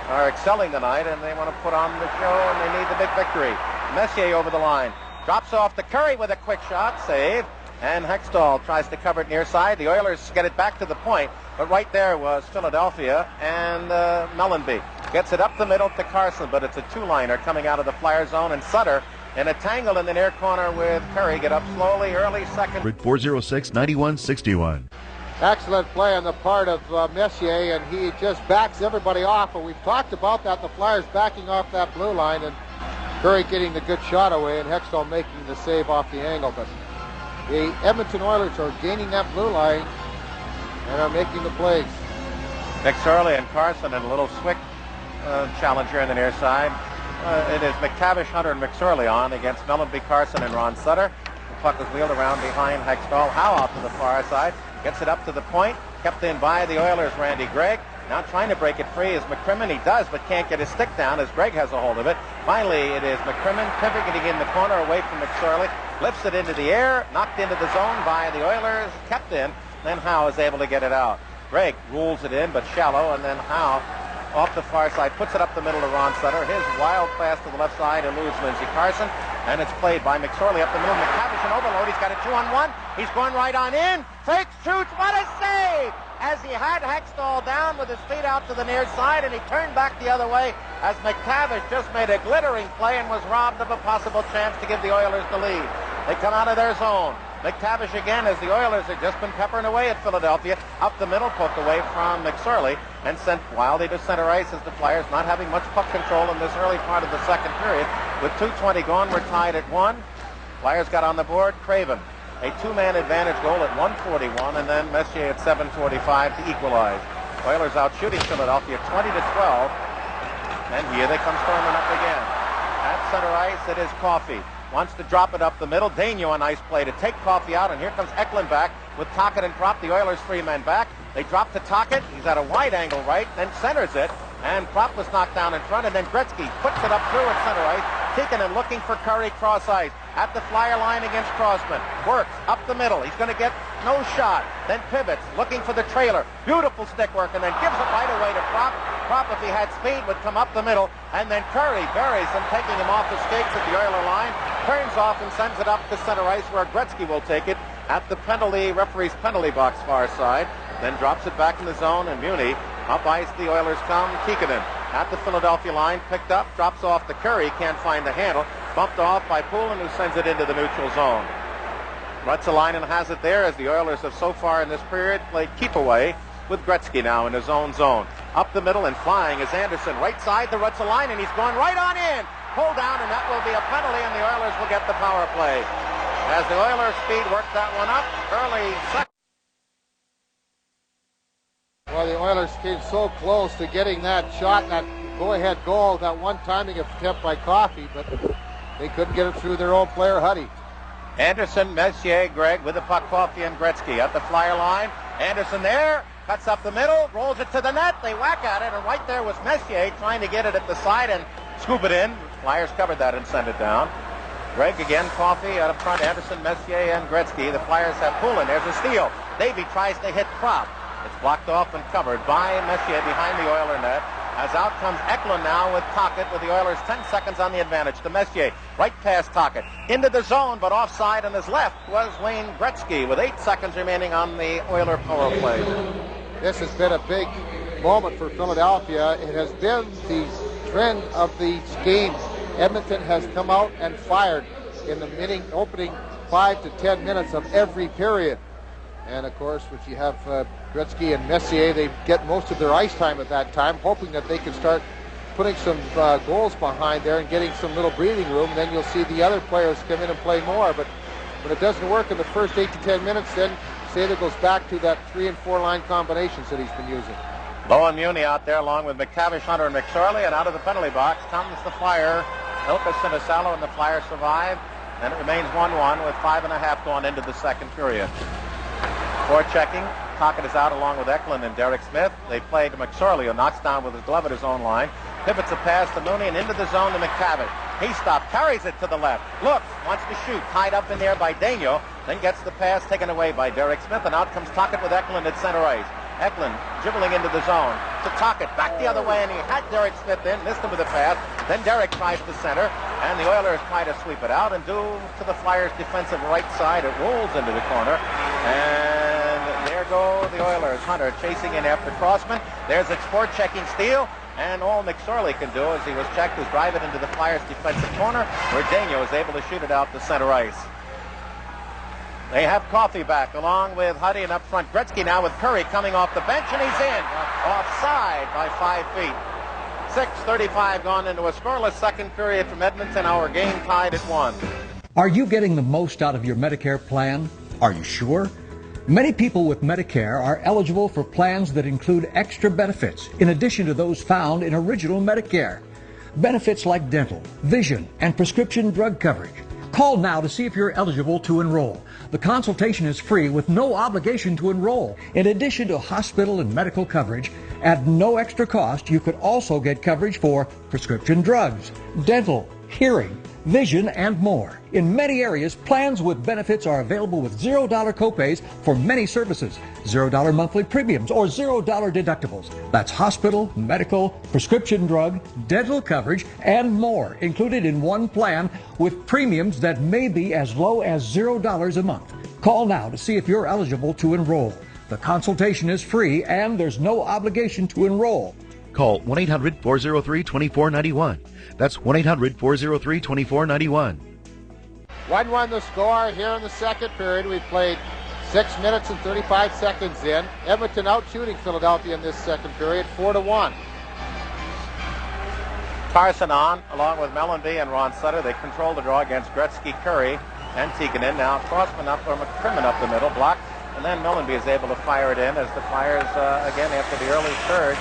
are excelling tonight, and they want to put on the show, and they need the big victory. Messier over the line, drops off to Curry with a quick shot, save, and Hextall tries to cover it near side. The Oilers get it back to the point, but right there was Philadelphia, and Mellenby gets it up the middle to Carson, but it's a two-liner coming out of the Flyer zone, and Sutter in a tangle in the near corner with Curry. Get up slowly, early second. 406-9161. Excellent play on the part of Messier, and he just backs everybody off. And we've talked about that, the Flyers backing off that blue line, and Curry getting the good shot away, and Hextall making the save off the angle. But the Edmonton Oilers are gaining that blue line and are making the plays. McSorley and Carson and a little Swick challenge here in the near side. It is McTavish, Hunter, and McSorley on against Mellenby, Carson, and Ron Sutter. The puck is wheeled around behind Hextall. Howe out to the far side. Gets it up to the point. Kept in by the Oilers, Randy Gregg. Now trying to break it free is McCrimmon. He does, but can't get his stick down as Gregg has a hold of it. Finally, it is McCrimmon pivoting in the corner away from McSorley. Lifts it into the air, knocked into the zone by the Oilers, kept in. Then Howe is able to get it out. Gregg rules it in, but shallow, and then Howe off the far side, puts it up the middle to Ron Sutter. His wild pass to the left side eludes Lindsey Carson, and it's played by McSorley up the middle. McTavish an overload. He's got a 2-on-1. He's going right on in. Fakes, shoots. What a save! As he had Hextall down with his feet out to the near side, and he turned back the other way as McTavish just made a glittering play and was robbed of a possible chance to give the Oilers the lead. They come out of their zone. McTavish again, as the Oilers have just been peppering away at Philadelphia. Up the middle, poked away from McSorley and sent wildly to center ice as the Flyers not having much puck control in this early part of the second period. With 2:20 gone, we're tied at 1. Flyers got on the board. Craven, a two-man advantage goal at 1:41, and then Messier at 7:45 to equalize. Oilers out shooting Philadelphia 20-12, and here they come storming up again. At center ice, it is Coffey. Wants to drop it up the middle. Daigneault, a nice play to take Coffey out, and here comes Eklund back with Tocchet and Propp. The Oilers three men back. They drop to Tocchet. He's at a wide angle right, then centers it, and Propp was knocked down in front, and then Gretzky puts it up through at center ice. Tikkanen looking for Curry cross ice at the Flyer line against Crossman. Works up the middle. He's going to get no shot. Then pivots, looking for the trailer. Beautiful stick work, and then gives it right away to Propp. Propp, if he had speed, would come up the middle, and then Curry buries him, taking him off the skates at the Oiler line. Turns off and sends it up to center ice, where Gretzky will take it at the referee's penalty box far side. Then drops it back in the zone, and Muni up ice. The Oilers come. Tikkanen at the Philadelphia line, picked up, drops off to Curry, can't find the handle, bumped off by Poulin, who sends it into the neutral zone. Ruotsalainen has it there, as the Oilers have so far in this period played keep away with Gretzky now in his own zone. Up the middle and flying is Anderson, right side to Ruotsalainen. He's going right on in. Pulled down, and that will be a penalty, and the Oilers will get the power play. As the Oilers speed worked that one up early second. Well, the Oilers came so close to getting that shot, that go-ahead goal, that one timing attempt by Coffey, but they couldn't get it through their own player, Huddy. Anderson, Messier, Gregg with the puck, Coffey and Gretzky at the Flyer line. Anderson there, cuts up the middle, rolls it to the net. They whack at it, and right there was Messier trying to get it at the side and scoop it in. Flyers covered that and sent it down. Gregg again, Coffey out up front, Anderson, Messier, and Gretzky. The Flyers have Poulin. There's a steal. Davey tries to hit Propp. It's blocked off and covered by Messier behind the Oiler net. As out comes Eklund now with Tocchet, with the Oilers 10 seconds on the advantage to Messier. Right past Tocchet. Into the zone, but offside on his left was Wayne Gretzky with 8 seconds remaining on the Oiler power play. This has been a big moment for Philadelphia. It has been the trend of these games. Edmonton has come out and fired in the opening 5 to 10 minutes of every period. And of course, when you have Gretzky and Messier, they get most of their ice time at that time, hoping that they can start putting some goals behind there and getting some little breathing room. Then you'll see the other players come in and play more. But when it doesn't work in the first 8 to 10 minutes, then Sather goes back to that 3 and 4 line combinations that he's been using. Lowe and Muni out there along with McTavish, Hunter, and McSorley, and out of the penalty box comes the Flyer Ilka Sinisalo and the Flyers survive, and it remains 1-1 with 5.5 going into the second period. Forechecking. Tocchet is out along with Eklund and Derek Smith. They play to McSorley, who knocks down with his glove at his own line. Pivots a pass to Mooney and into the zone to McTavish. He stopped, carries it to the left, looks, wants to shoot, tied up in there by Daniel, then gets the pass taken away by Derek Smith, and out comes Tocchet with Eklund at center ice. Eklund dribbling into the zone to Tocchet, back the other way, and he had Derek Smith in, missed him with a pass. Then Derek tries to center, and the Oilers try to sweep it out, and due to the Flyers' defensive right side, it rolls into the corner, and there go the Oilers. Hunter chasing in after Crossman. There's a sport-checking steal, and all McSorley can do, as he was checked, is drive it into the Flyers' defensive corner, where Daniel is able to shoot it out to center ice. They have Coffey back along with Huddy, and up front Gretzky now with Curry coming off the bench, and he's in. Offside by 5 feet. 6:35 gone into a scoreless second period from Edmonton. Our game tied at 1. Are you getting the most out of your Medicare plan? Are you sure? Many people with Medicare are eligible for plans that include extra benefits in addition to those found in original Medicare. Benefits like dental, vision, and prescription drug coverage. Call now to see if you're eligible to enroll. The consultation is free with no obligation to enroll. In addition to hospital and medical coverage, at no extra cost, you could also get coverage for prescription drugs, dental, hearing, vision, and more. In many areas, plans with benefits are available with $0 copays for many services, $0 monthly premiums, or $0 deductibles. That's hospital, medical, prescription drug, dental coverage, and more included in one plan with premiums that may be as low as $0 a month. Call now to see if you're eligible to enroll. The consultation is free and there's no obligation to enroll. Call 1-800-403-2491. That's 1-800-403-2491. 1-1 the score here in the second period. We've played 6 minutes and 35 seconds in. Edmonton out shooting Philadelphia in this second period, 4-1. Carson on, along with Mellanby and Ron Sutter. They control the draw against Gretzky, Curry, and Tikkanen. Now Crossman up, or McCrimmon up the middle, blocked, and then Mellanby is able to fire it in as the Flyers, again, after the early surge,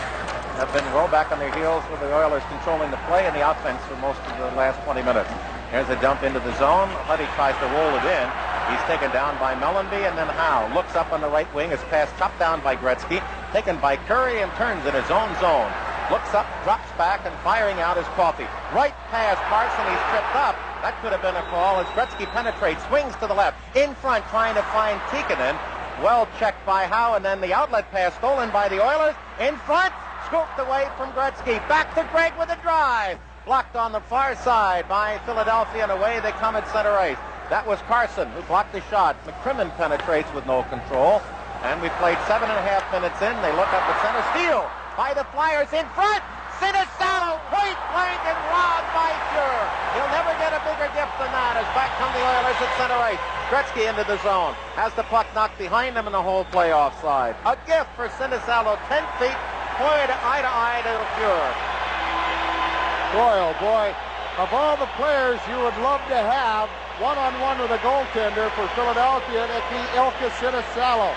have been rolled back on their heels with the Oilers controlling the play and the offense for most of the last 20 minutes. Here's a dump into the zone. Huddy tries to roll it in. He's taken down by Mellanby, and then Howe looks up on the right wing. His pass chopped down by Gretzky, taken by Curry, and turns in his own zone. Looks up, drops back, and firing out is Coffey. Right past Carson. He's tripped up. That could have been a call as Gretzky penetrates, swings to the left, in front, trying to find Tikkanen. Well checked by Howe, and then the outlet pass stolen by the Oilers. In front, scooped away from Gretzky. Back to Gregg with a drive. Blocked on the far side by Philadelphia, and away they come at center ice. That was Carson who blocked the shot. McCrimmon penetrates with no control. And we played 7.5 minutes in. They look up at center. Steal by the Flyers in front. Sinisalo, point blank, and robbed by Fuhr. He'll never get a bigger gift than that as back come the Oilers at center ice. Gretzky into the zone. Has the puck knocked behind him in the whole play offside. A gift for Sinisalo, 10 feet, point eye to eye to Fuhr. Boy, oh boy, of all the players you would love to have one-on-one with a goaltender for Philadelphia, it'd be Ilka Sinisalo.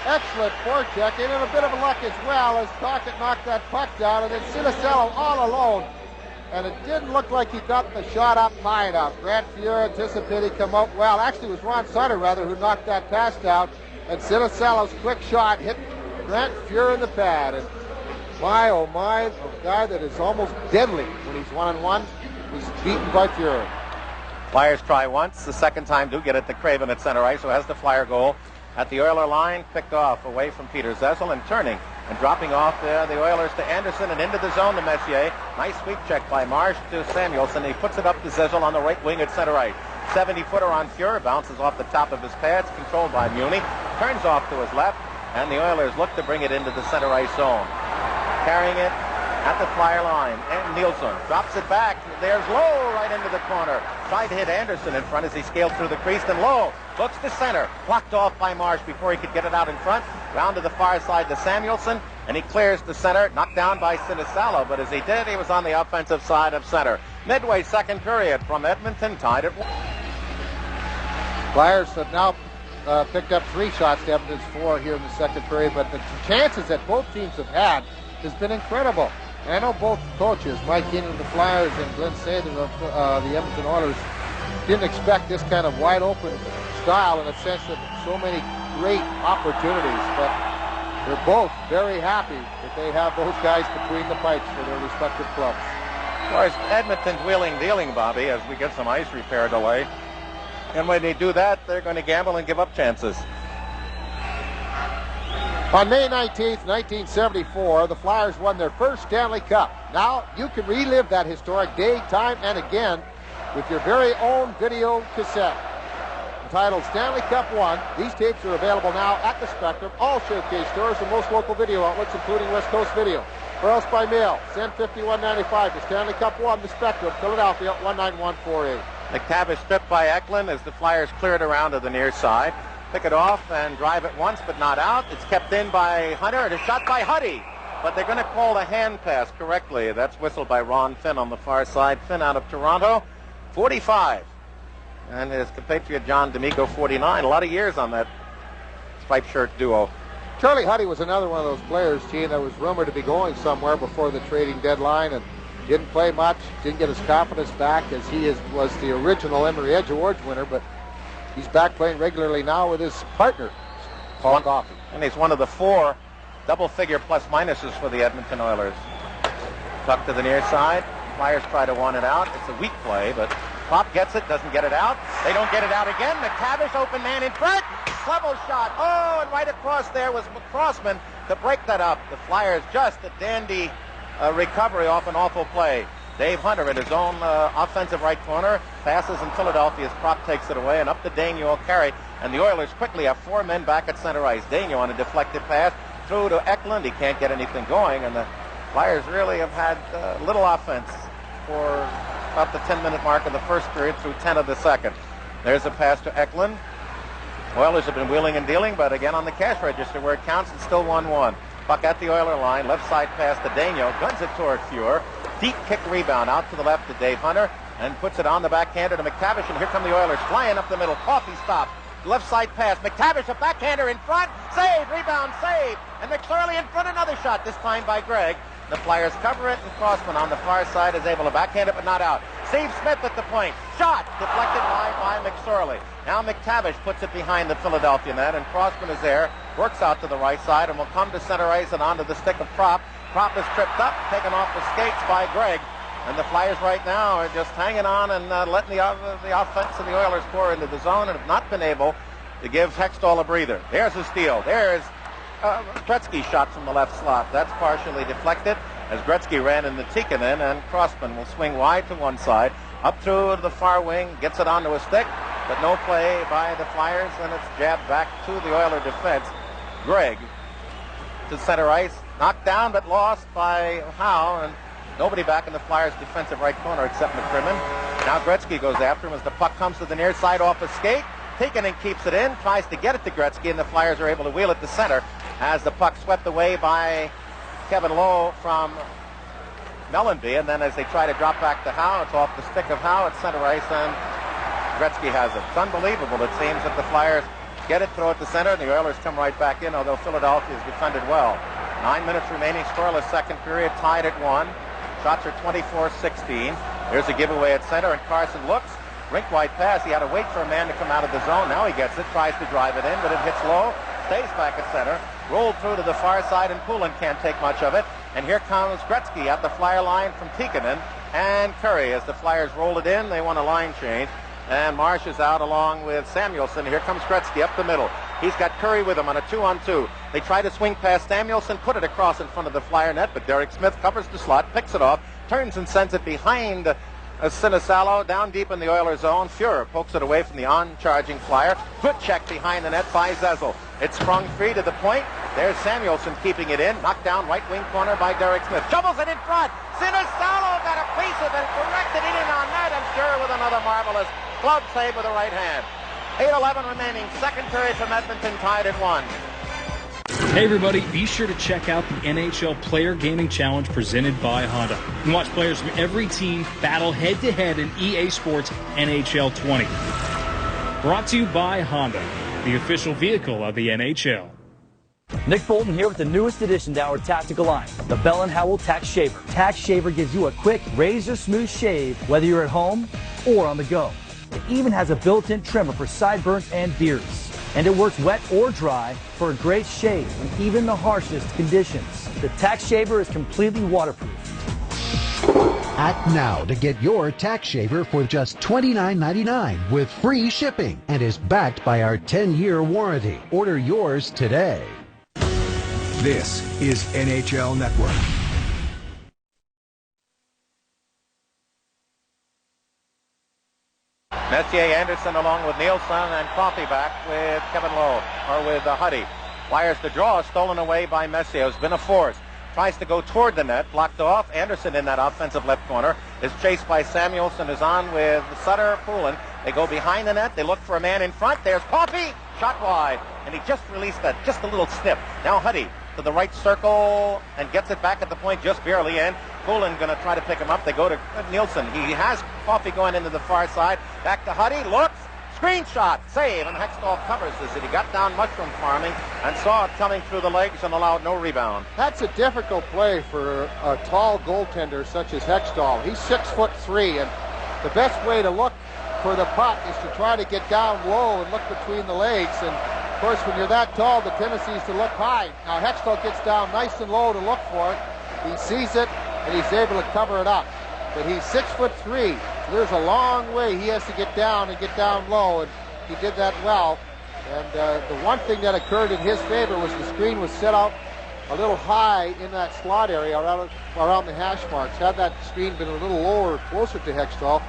Excellent forechecking and a bit of luck as well as Tocchet knocked that puck down, and then Sinisalo all alone. And it didn't look like he got the shot up high enough. Grant Fuhr anticipated he'd come out well. Actually, it was Ron Sutter, rather, who knocked that pass down. And Sinisalo's quick shot hit Grant Fuhr in the pad. And my, oh my, a guy that is almost deadly when he's one-on-one. He's beaten by Fuhr. Flyers try once. The second time do get it to Craven at center ice, who has the Flyer goal. At the Oiler line, picked off away from Peter Zezel, and turning and dropping off the Oilers to Anderson and into the zone to Messier. Nice sweep check by Marsh to Samuelson. He puts it up to Zezel on the right wing at center ice. 70-footer on Fuhr, bounces off the top of his pads, controlled by Muni. Turns off to his left, and the Oilers look to bring it into the center ice zone. Carrying it at the Flyer line, and Nielsen drops it back. There's Lowe right into the corner. Tried to hit Anderson in front as he scaled through the crease, and Lowe looks to center. Blocked off by Marsh before he could get it out in front. Round to the far side to Samuelson, and he clears to center. Knocked down by Sinisalo, but as he did, he was on the offensive side of center. Midway second period from Edmonton, tied at 1. Flyers have now picked up 3 shots to Edmonton's 4 here in the second period, but the chances that both teams have had has been incredible. And I know both coaches, Mike Keenan of the Flyers and Glenn Sather of the Edmonton Oilers, didn't expect this kind of wide-open style in a sense of so many great opportunities. But they're both very happy that they have those guys between the pipes for their respective clubs. Of course, Edmonton's wheeling-dealing, Bobby, as we get some ice repair delay. And when they do that, they're going to gamble and give up chances. On May 19th, 1974, the Flyers won their first Stanley Cup. Now, you can relive that historic day, time, and again with your very own video cassette. Entitled Stanley Cup 1, these tapes are available now at the Spectrum, all Showcase stores, and most local video outlets, including West Coast Video. Or else by mail, send 5195 to Stanley Cup 1, the Spectrum, Philadelphia, 19148. McTavish stripped by Eklund as the Flyers cleared around to the near side. Pick it off and drive it once, but not out. It's kept in by Hunter, and a shot by Huddy. But they're going to call the hand pass correctly. That's whistled by Ron Finn on the far side. Finn out of Toronto, 45. And his compatriot John D'Amico, 49. A lot of years on that striped shirt duo. Charlie Huddy was another one of those players, Gene, that was rumored to be going somewhere before the trading deadline and didn't play much, didn't get his confidence back as he was the original Emory Edge Awards winner, but he's back playing regularly now with his partner, Paul Coffey. And he's one of the 4 double-figure plus-minuses for the Edmonton Oilers. Tuck to the near side. Flyers try to want it out. It's a weak play, but Pop gets it, doesn't get it out. They don't get it out again. McTavish, open man in front. Level shot. Oh, and right across there was Crossman to break that up. The Flyers just a dandy recovery off an awful play. Dave Hunter in his own offensive right corner passes in Philadelphia's prop takes it away, and up to Daigneault carry. And the Oilers quickly have 4 men back at center ice. Daigneault on a deflected pass through to Eklund. He can't get anything going, and the Flyers really have had little offense for about the 10-minute mark of the first period through 10 of the second. There's a pass to Eklund. Oilers have been wheeling and dealing, but again on the cash register where it counts, it's still 1-1. Puck at the Oiler line, left side pass to Daigneault, guns it toward Fuhr. Deep kick rebound out to the left to Dave Hunter, and puts it on the backhander to McTavish, and here come the Oilers flying up the middle. Coffey stops. Left side pass. McTavish, a backhander in front. Save, rebound, save. And McSorley in front, another shot, this time by Gregg. The Flyers cover it, and Crossman on the far side is able to backhand it, but not out. Steve Smith at the point. Shot, deflected by McSorley. Now McTavish puts it behind the Philadelphia net, and Crossman is there, works out to the right side, and will come to center ice and onto the stick of Prop. Prop is tripped up, taken off the skates by Gregg. And the Flyers right now are just hanging on and letting the offense of the Oilers pour into the zone, and have not been able to give Hextall a breather. There's a steal. There's Gretzky shot from the left slot. That's partially deflected as Gretzky ran into Tikkanen, and Crossman will swing wide to one side, up through to the far wing, gets it onto a stick, but no play by the Flyers, and it's jabbed back to the Oiler defense. Gregg to center ice, knocked down but lost by Howe, and nobody back in the Flyers' defensive right corner except McCrimmon. Now Gretzky goes after him as the puck comes to the near side off a skate. Tikkanen keeps it in, tries to get it to Gretzky, and the Flyers are able to wheel it to center as the puck swept away by Kevin Lowe from Mellenby, and then as they try to drop back to Howe, it's off the stick of Howe at center ice, and Gretzky has it. It's unbelievable. It seems that the Flyers get it, throw it to center, and the Oilers come right back in, although Philadelphia has defended well. 9 minutes remaining, scoreless second period, tied at 1. Shots are 24-16. There's a giveaway at center, and Carson looks. Rink-wide pass. He had to wait for a man to come out of the zone. Now he gets it, tries to drive it in, but it hits low, stays back at center, rolled through to the far side, and Poulin can't take much of it. And here comes Gretzky at the Flyer line from Tikkanen and Curry. As the Flyers roll it in, they want a line change. And Marsh is out along with Samuelson. Here comes Gretzky up the middle. He's got Curry with him on a 2-on-2. They try to swing past Samuelson, put it across in front of the Flyer net, but Derek Smith covers the slot, picks it off, turns and sends it behind Sinisalo down deep in the Oilers zone. Fuhrer pokes it away from the on-charging Flyer. Foot check behind the net by Zezel. It's sprung free to the point. There's Samuelson keeping it in. Knocked down right wing corner by Derek Smith. Shovels it in front. Sinisalo got a piece of it. Directed it in on net, and Fuhrer with another marvelous glove save with the right hand. 8:11 remaining. Second period from Edmonton, tied at 1. Hey everybody, be sure to check out the NHL Player Gaming Challenge presented by Honda. You can watch players from every team battle head-to-head in EA Sports NHL 20. Brought to you by Honda, the official vehicle of the NHL. Nick Bolton here with the newest addition to our tactical line, the Bell & Howell Tax Shaver. Tax Shaver gives you a quick, razor-smooth shave whether you're at home or on the go. It even has a built-in trimmer for sideburns and beards. And it works wet or dry for a great shave in even the harshest conditions. The Tax Shaver is completely waterproof. Act now to get your tax shaver for just $29.99 with free shipping and is backed by our 10-year warranty. Order yours today. This is NHL Network. Messier, Anderson along with Nielsen, and Coffey back with Kevin Lowe, or with Huddy. Flyers the draw, stolen away by Messier, who's been a force. Tries to go toward the net, blocked off. Anderson in that offensive left corner is chased by Samuelson, who's on with Sutter, Poulin. They go behind the net. They look for a man in front. There's Coffey, shot wide, and he just released that, just a little snip. Now Huddy to the right circle and gets it back at the point, just barely in. Poulin going to try to pick him up. They go to Nielsen. He has Coffey going into the far side. Back to Huddy, looks. Screen shot, save, and Hextall covers this. He got down mushroom farming and saw it coming through the legs and allowed no rebound. That's a difficult play for a tall goaltender such as Hextall. He's 6'3", and the best way to look for the puck is to try to get down low and look between the legs. And of course, when you're that tall, the tendency is to look high. Now Hextall gets down nice and low to look for it. He sees it, and he's able to cover it up. But he's 6'3". There's a long way he has to get down and get down low, and he did that well. And the one thing that occurred in his favor was the screen was set out a little high in that slot area around the hash marks. Had that screen been a little lower, closer to Hextall,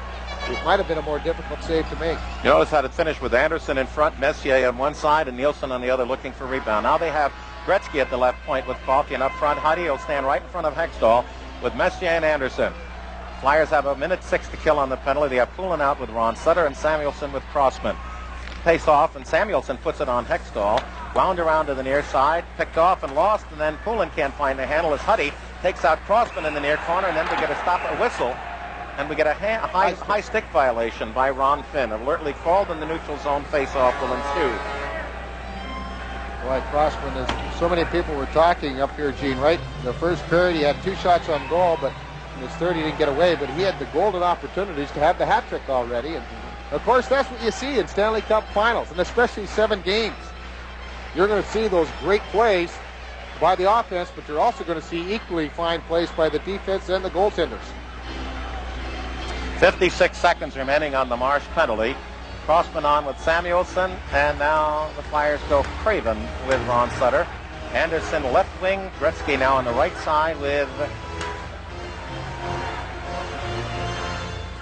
it might have been a more difficult save to make. You notice how it finished with Anderson in front, Messier on one side, and Nielsen on the other looking for rebound. Now they have Gretzky at the left point with Coffey, and up front, Huddy will stand right in front of Hextall with Messier and Anderson. Flyers have 1:06 to kill on the penalty. They have Poulin out with Ron Sutter and Samuelson with Crossman. Face off, and Samuelson puts it on Hextall. Wound around to the near side, picked off and lost, and then Poulin can't find the handle as Huddy takes out Crossman in the near corner, and then we get a stop, a whistle, and we get a high stick violation by Ron Finn. Alertly called, in the neutral zone face-off will ensue. Boy, Crossman, is so many people were talking up here, Gene, right? The first period, he had 2 shots on goal, but in his third, he didn't get away, but he had the golden opportunities to have the hat trick already. And of course, that's what you see in Stanley Cup finals, and especially 7 games. You're going to see those great plays by the offense, but you're also going to see equally fine plays by the defense and the goaltenders. 56 seconds remaining on the Marsh penalty. Crossman on with Samuelson, and now the Flyers go Craven with Ron Sutter. Anderson left wing, Gretzky now on the right side with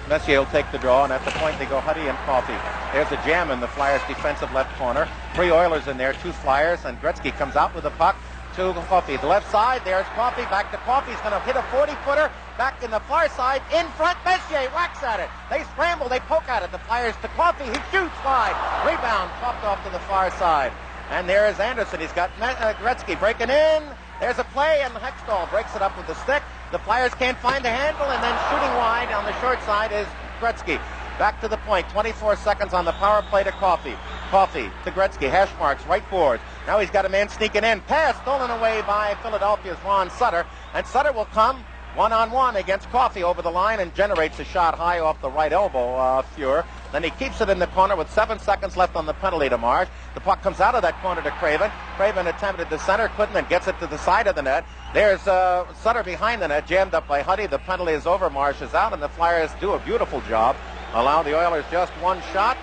Messier will take the draw, and at the point they go Huddy and Coffey. There's a jam in the Flyers' defensive left corner. 3 Oilers in there, 2 Flyers, and Gretzky comes out with the puck to Coffey. The left side, there's Coffey, back to Coffey. He's going to hit a 40-footer back in the far side. In front, Messier whacks at it. They scramble, they poke at it. The Flyers to Coffey. He shoots wide. Rebound, popped off to the far side. And there is Anderson. He's got Gretzky breaking in. There's a play, and Hextall breaks it up with the stick. The Flyers can't find the handle, and then shooting wide on the short side is Gretzky. Back to the point, 24 seconds on the power play to Coffey. Coffey to Gretzky, hash marks, right forward. Now he's got a man sneaking in. Pass stolen away by Philadelphia's Ron Sutter, and Sutter will come one-on-one against Coffey over the line and generates a shot high off the right elbow, Fuhr. Then he keeps it in the corner with 7 seconds left on the penalty to Marsh. The puck comes out of that corner to Craven. Craven attempted to center, couldn't, and gets it to the side of the net. There's Sutter behind the net, jammed up by Huddy. The penalty is over, Marsh is out, and the Flyers do a beautiful job. Allow the Oilers just 1 shot.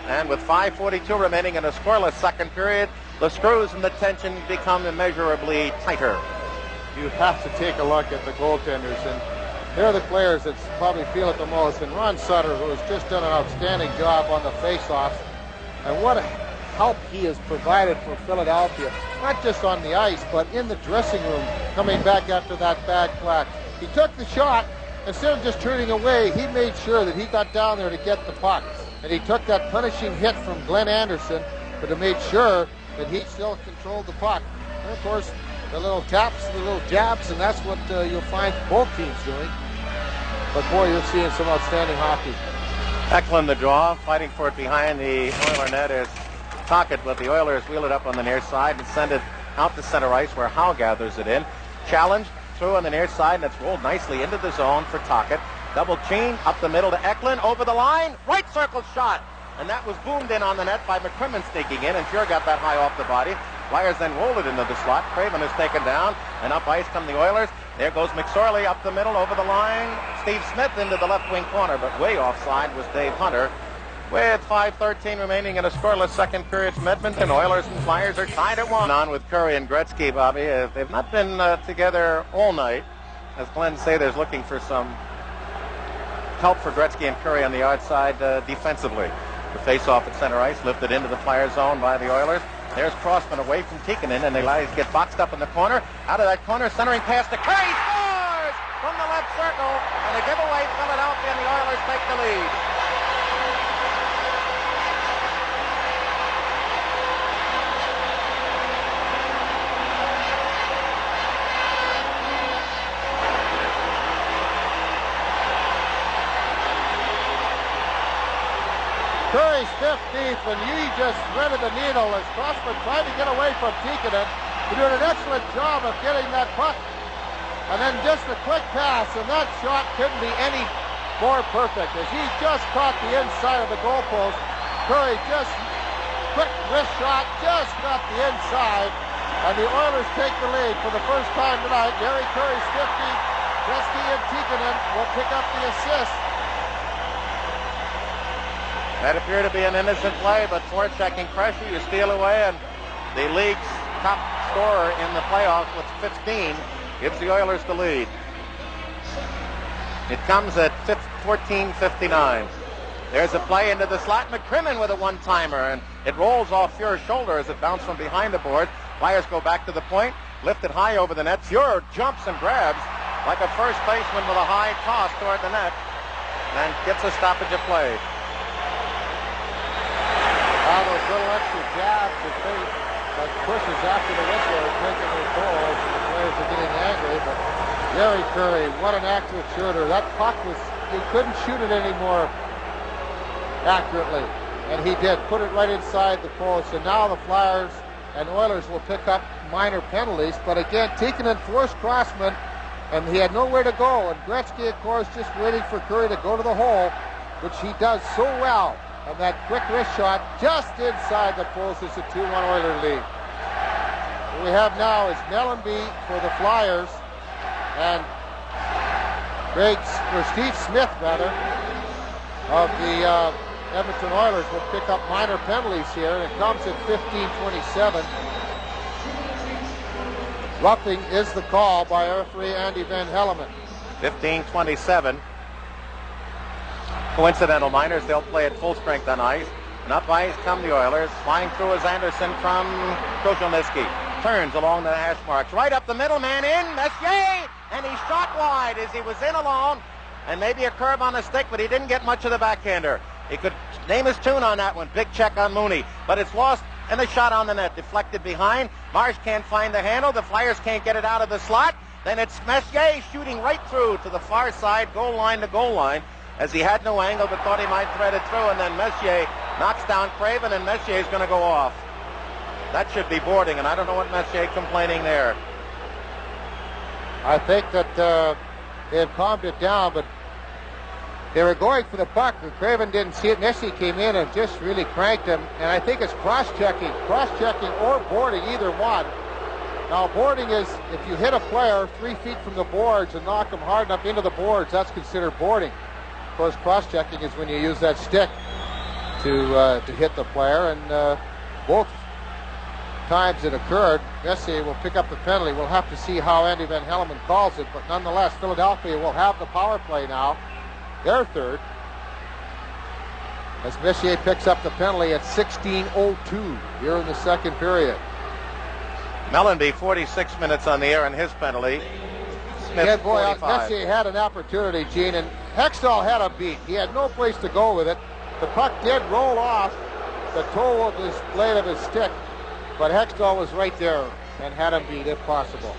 And with 5:42 remaining in a scoreless second period, the screws and the tension become immeasurably tighter. You have to take a look at the goaltenders, and they're the players that probably feel it the most. And Ron Sutter, who has just done an outstanding job on the face-offs, and what a help he has provided for Philadelphia, not just on the ice, but in the dressing room, coming back after that bad clack. He took the shot. Instead of just turning away, he made sure that he got down there to get the puck. And he took that punishing hit from Glenn Anderson, but he made sure that he still controlled the puck. And of course, the little taps, the little jabs, and that's what you'll find both teams doing. But boy, you're seeing some outstanding hockey. Eklund the draw, fighting for it behind the Oiler net is Tocchet, but the Oilers wheel it up on the near side and send it out to center ice where Howe gathers it in. Challenge through on the near side, and it's rolled nicely into the zone for Tocchet. Double chain up the middle to Eklund, over the line, right circle shot. And that was boomed in on the net by McCrimmon sneaking in, and sure got that high off the body. Flyers then rolled it into the slot. Craven is taken down, and up ice come the Oilers. There goes McSorley up the middle, over the line. Steve Smith into the left wing corner, but way offside was Dave Hunter. With 5:13 remaining in a scoreless second period from Edmonton, Oilers and Flyers are tied at 1. On with Curry and Gretzky, Bobby. They've not been together all night. As Glenn say, there's looking for some help for Gretzky and Curry on the outside defensively. The face-off at center ice, lifted into the Flyers zone by the Oilers. There's Crossman away from Tikkanen, and they get boxed up in the corner. Out of that corner, centering pass to Curry, scores from the left circle, and a giveaway. Philadelphia and the Oilers take the lead. Curry's 15th when he just threaded the needle as Crossman tried to get away from Tikkanen. He did an excellent job of getting that puck. And then just a quick pass, and that shot couldn't be any more perfect as he just caught the inside of the goalpost. Curry just quick wrist shot, just got the inside, and the Oilers take the lead for the first time tonight. Gary Curry's 50. Gretzky and Tikkanen will pick up the assist. That appeared to be an innocent play, but forechecking pressure, you steal away, and the league's top scorer in the playoffs with 15 gives the Oilers the lead. It comes at 14:59. There's a play into the slot. McCrimmon with a one-timer, and it rolls off Fuhr's shoulder as it bounced from behind the board. Flyers go back to the point, lifted high over the net. Fuhr jumps and grabs like a first baseman with a high toss toward the net, and gets a stoppage of play. Those little extra jabs that face, like pushes after the whistle, are taking their tolls, and the players are getting angry. But Gary Curry, what an accurate shooter. That puck was, he couldn't shoot it any more accurately. And he did, put it right inside the post. And now the Flyers and Oilers will pick up minor penalties. But again, Tikkanen forced Crossman, and he had nowhere to go. And Gretzky, of course, just waiting for Curry to go to the hole, which he does so well. And that quick wrist shot just inside the post is a 2-1 Oiler lead. What we have now is Mellenby for the Flyers, and Steve Smith, rather, of the Edmonton Oilers will pick up minor penalties here, and it comes at 15:27. Roughing is the call by referee Andy Van Hellemond. 15:27. Coincidental minors, they'll play at full strength on ice. And up ice come the Oilers. Flying through is Anderson from Kroshelniski. Turns along the hash marks. Right up the middle, man in. Messier! And he shot wide as he was in alone. And maybe a curve on the stick, but he didn't get much of the backhander. He could name his tune on that one. Big check on Mooney. But it's lost, and a shot on the net. Deflected behind. Marsh can't find the handle. The Flyers can't get it out of the slot. Then it's Messier shooting right through to the far side, goal line to goal line, as he had no angle but thought he might thread it through, and then Messier knocks down Craven, and Messier's going to go off. That should be boarding, and I don't know what Messier complaining there. I think that they've calmed it down, but they were going for the puck, and Craven didn't see it. Messier came in and just really cranked him, and I think it's cross-checking or boarding, either one. Now, boarding is if you hit a player 3 feet from the boards and knock him hard enough into the boards, that's considered boarding. Of course, cross-checking is when you use that stick to hit the player, and both times it occurred, Messier will pick up the penalty. We'll have to see how Andy Van Hellemond calls it, but nonetheless, Philadelphia will have the power play now, their third, as Messier picks up the penalty at 16:02 here in the second period. Mellenby, 46 minutes on the air on his penalty. Smith, yeah, boy, 45. Messier had an opportunity, Gene, and Hextall had a beat. He had no place to go with it. The puck did roll off the toe of his blade of his stick, but Hextall was right there and had him beat if possible.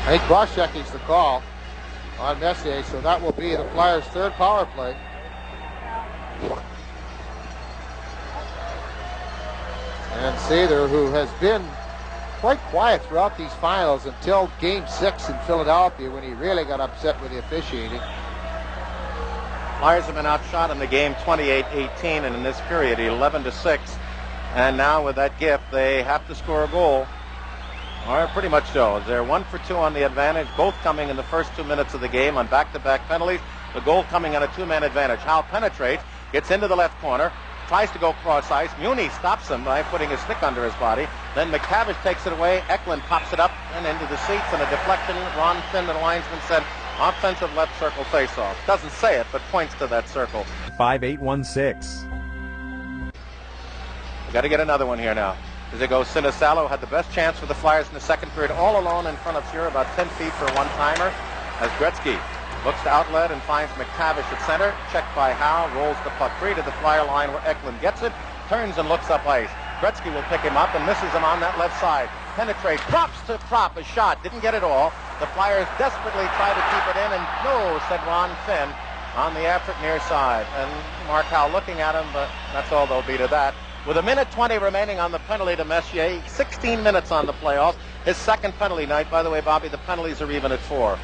I think cross-checking's the call on Messier, so that will be the Flyers' third power play. And Sather, who has been quite quiet throughout these finals until Game 6 in Philadelphia when he really got upset with the officiating. Flyers have been outshot in the game 28-18, and in this period 11-6. And now with that gift, they have to score a goal. Or pretty much so. They're 1 for 2 on the advantage, both coming in the first 2 minutes of the game on back-to-back penalties. The goal coming on a 2-man advantage. Howe penetrates, gets into the left corner, tries to go cross ice. Muni stops him by putting his stick under his body. Then McTavish takes it away. Eklund pops it up and into the seats, and a deflection. Ron Finn, the linesman, said offensive left circle faceoff. Doesn't say it, but points to that circle. 5-8-1-6. We got to get another one here now. As it goes, Sinisalo had the best chance for the Flyers in the second period, all alone in front of Fuhrer, about 10 feet for a one-timer, as Gretzky looks to outlet and finds McTavish at center. Checked by Howe, rolls the puck free to the Flyer line where Eklund gets it, turns and looks up ice. Gretzky will pick him up and misses him on that left side. Penetrates, drops to Prop, a shot, didn't get it all. The Flyers desperately try to keep it in, and no, said Ron Finn on the effort near side. And Mark Howe looking at him, but that's all there'll be to that. With 1:20 remaining on the penalty to Messier, 16 minutes on the playoffs. His second penalty night. By the way, Bobby, the penalties are even at 4.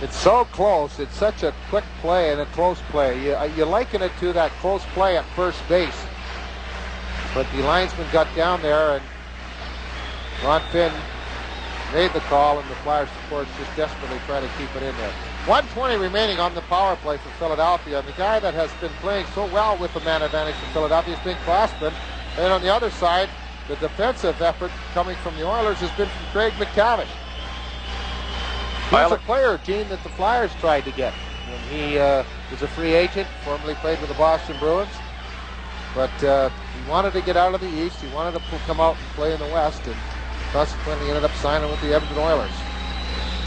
It's so close. It's such a quick play and a close play. You liken it to that close play at first base. But the linesman got down there, and Ron Finn made the call, and the Flyers, of course, just desperately try to keep it in there. 1:20 remaining on the power play for Philadelphia. And the guy that has been playing so well with the man advantage for Philadelphia has been Crossman. And on the other side, the defensive effort coming from the Oilers has been from Craig McTavish. He's a player, Gene, that the Flyers tried to get when he was a free agent, formerly played with the Boston Bruins. But he wanted to get out of the East. He wanted to come out and play in the West, and consequently ended up signing with the Edmonton Oilers.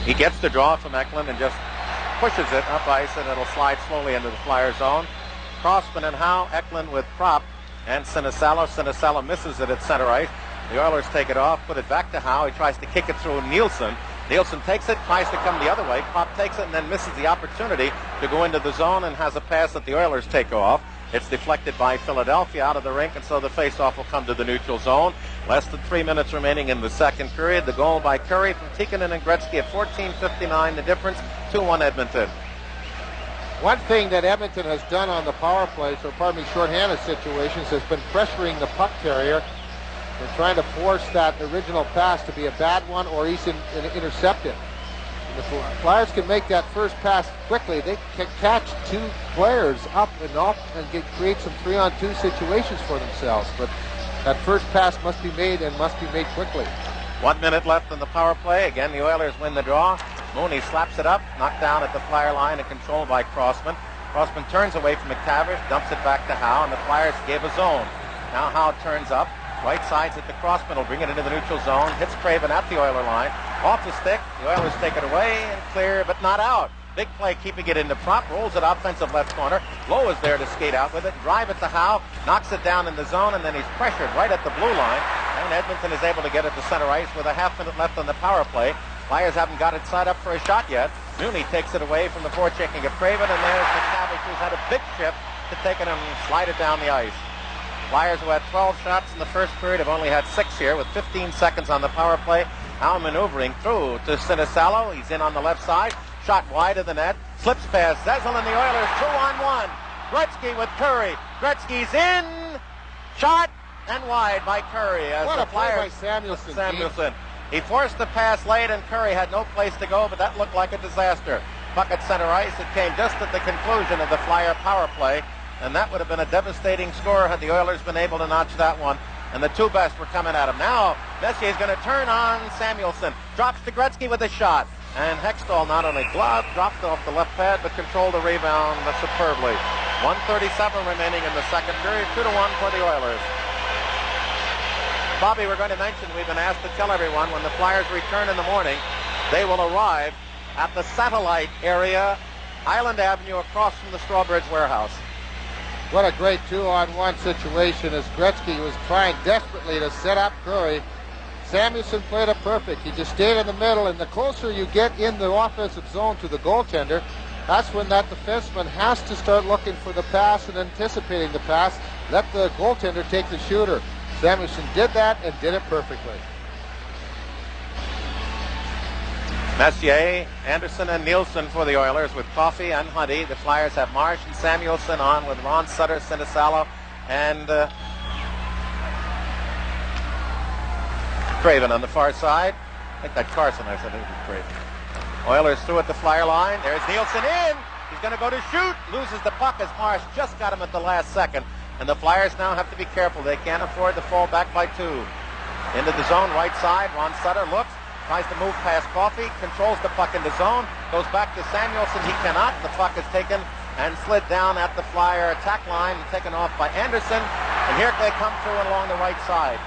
He gets the draw from Eklund and just pushes it up ice, and it'll slide slowly into the Flyer zone. Crossman and Howe, Eklund with Prop, and Sinisalo. Sinisalo misses it at center ice. The Oilers take it off, put it back to Howe. He tries to kick it through Nielsen. Nielsen takes it, tries to come the other way. Prop takes it and then misses the opportunity to go into the zone and has a pass that the Oilers take off. It's deflected by Philadelphia out of the rink, and so the faceoff will come to the neutral zone. Less than 3 minutes remaining in the second period. The goal by Curry from Tikkanen and Gretzky at 14:59. The difference, 2-1 Edmonton. One thing that Edmonton has done on the power play, shorthanded situations, has been pressuring the puck carrier and trying to force that original pass to be a bad one or even intercept it. And if the Flyers can make that first pass quickly, they can catch two players up and off and create some 3-on-2 situations for themselves. But that first pass must be made, and must be made quickly. 1 minute left in the power play. Again, the Oilers win the draw. Mooney slaps it up, knocked down at the Flyer line and controlled by Crossman. Crossman turns away from McTavish, dumps it back to Howe, and the Flyers gave a zone. Now Howe turns up, right sides at the Crossman, will bring it into the neutral zone, hits Craven at the Oiler line, off the stick, the Oilers take it away and clear, but not out. Big play, keeping it into Prop, rolls it offensive left corner. Lowe is there to skate out with it, drive it to Howe, knocks it down in the zone, and then he's pressured right at the blue line. And Edmonton is able to get it to center ice with a half-minute left on the power play. Flyers haven't got it set up for a shot yet. Mooney takes it away from the forechecking of Craven, and there's McTavish, who's had a big shift to take it and slide it down the ice. Flyers, who had 12 shots in the first period, have only had 6 here with 15 seconds on the power play. Now maneuvering through to Sinisalo. He's in on the left side. Shot wide of the net. Slips past Zezel and the Oilers 2-on-1. Gretzky with Curry. Gretzky's in. Shot and wide by Curry. What a play by Samuelson. He forced the pass late, and Curry had no place to go, but that looked like a disaster. Puck at center ice. It came just at the conclusion of the Flyer power play, and that would have been a devastating score had the Oilers been able to notch that one. And the two best were coming at him. Now Messier's going to turn on Samuelson. Drops to Gretzky with a shot. And Hextall not only dropped it off the left pad, but controlled the rebound superbly. 1:37 remaining in the second period. 2-1 for the Oilers. Bobby, we're going to mention, we've been asked to tell everyone, when the Flyers return in the morning, they will arrive at the satellite area, Island Avenue, across from the Strawbridge warehouse. What a great 2-on-1 situation as Gretzky was trying desperately to set up Curry. Samuelson played it perfect. He just stayed in the middle, and the closer you get in the offensive zone to the goaltender, That's when that defenseman has to start looking for the pass and anticipating the pass. Let the goaltender take the shooter. Samuelsson did that and did it perfectly. Messier, Anderson, and Nielsen for the Oilers with Coffey and Huddy. The Flyers have Marsh and Samuelsson on with Ron Sutter, Sinisalo, and Craven on the far side. I think that Carson, I said it was Craven. Oilers through at the Flyer line. There's Nielsen in. He's going to go to shoot. Loses the puck as Marsh just got him at the last second. And the Flyers now have to be careful. They can't afford to fall back by 2. Into the zone, right side. Ron Sutter looks, tries to move past Coffey, controls the puck in the zone, goes back to Samuelsson. He cannot. The puck is taken and slid down at the Flyer attack line and taken off by Anderson. And here they come through along the right side.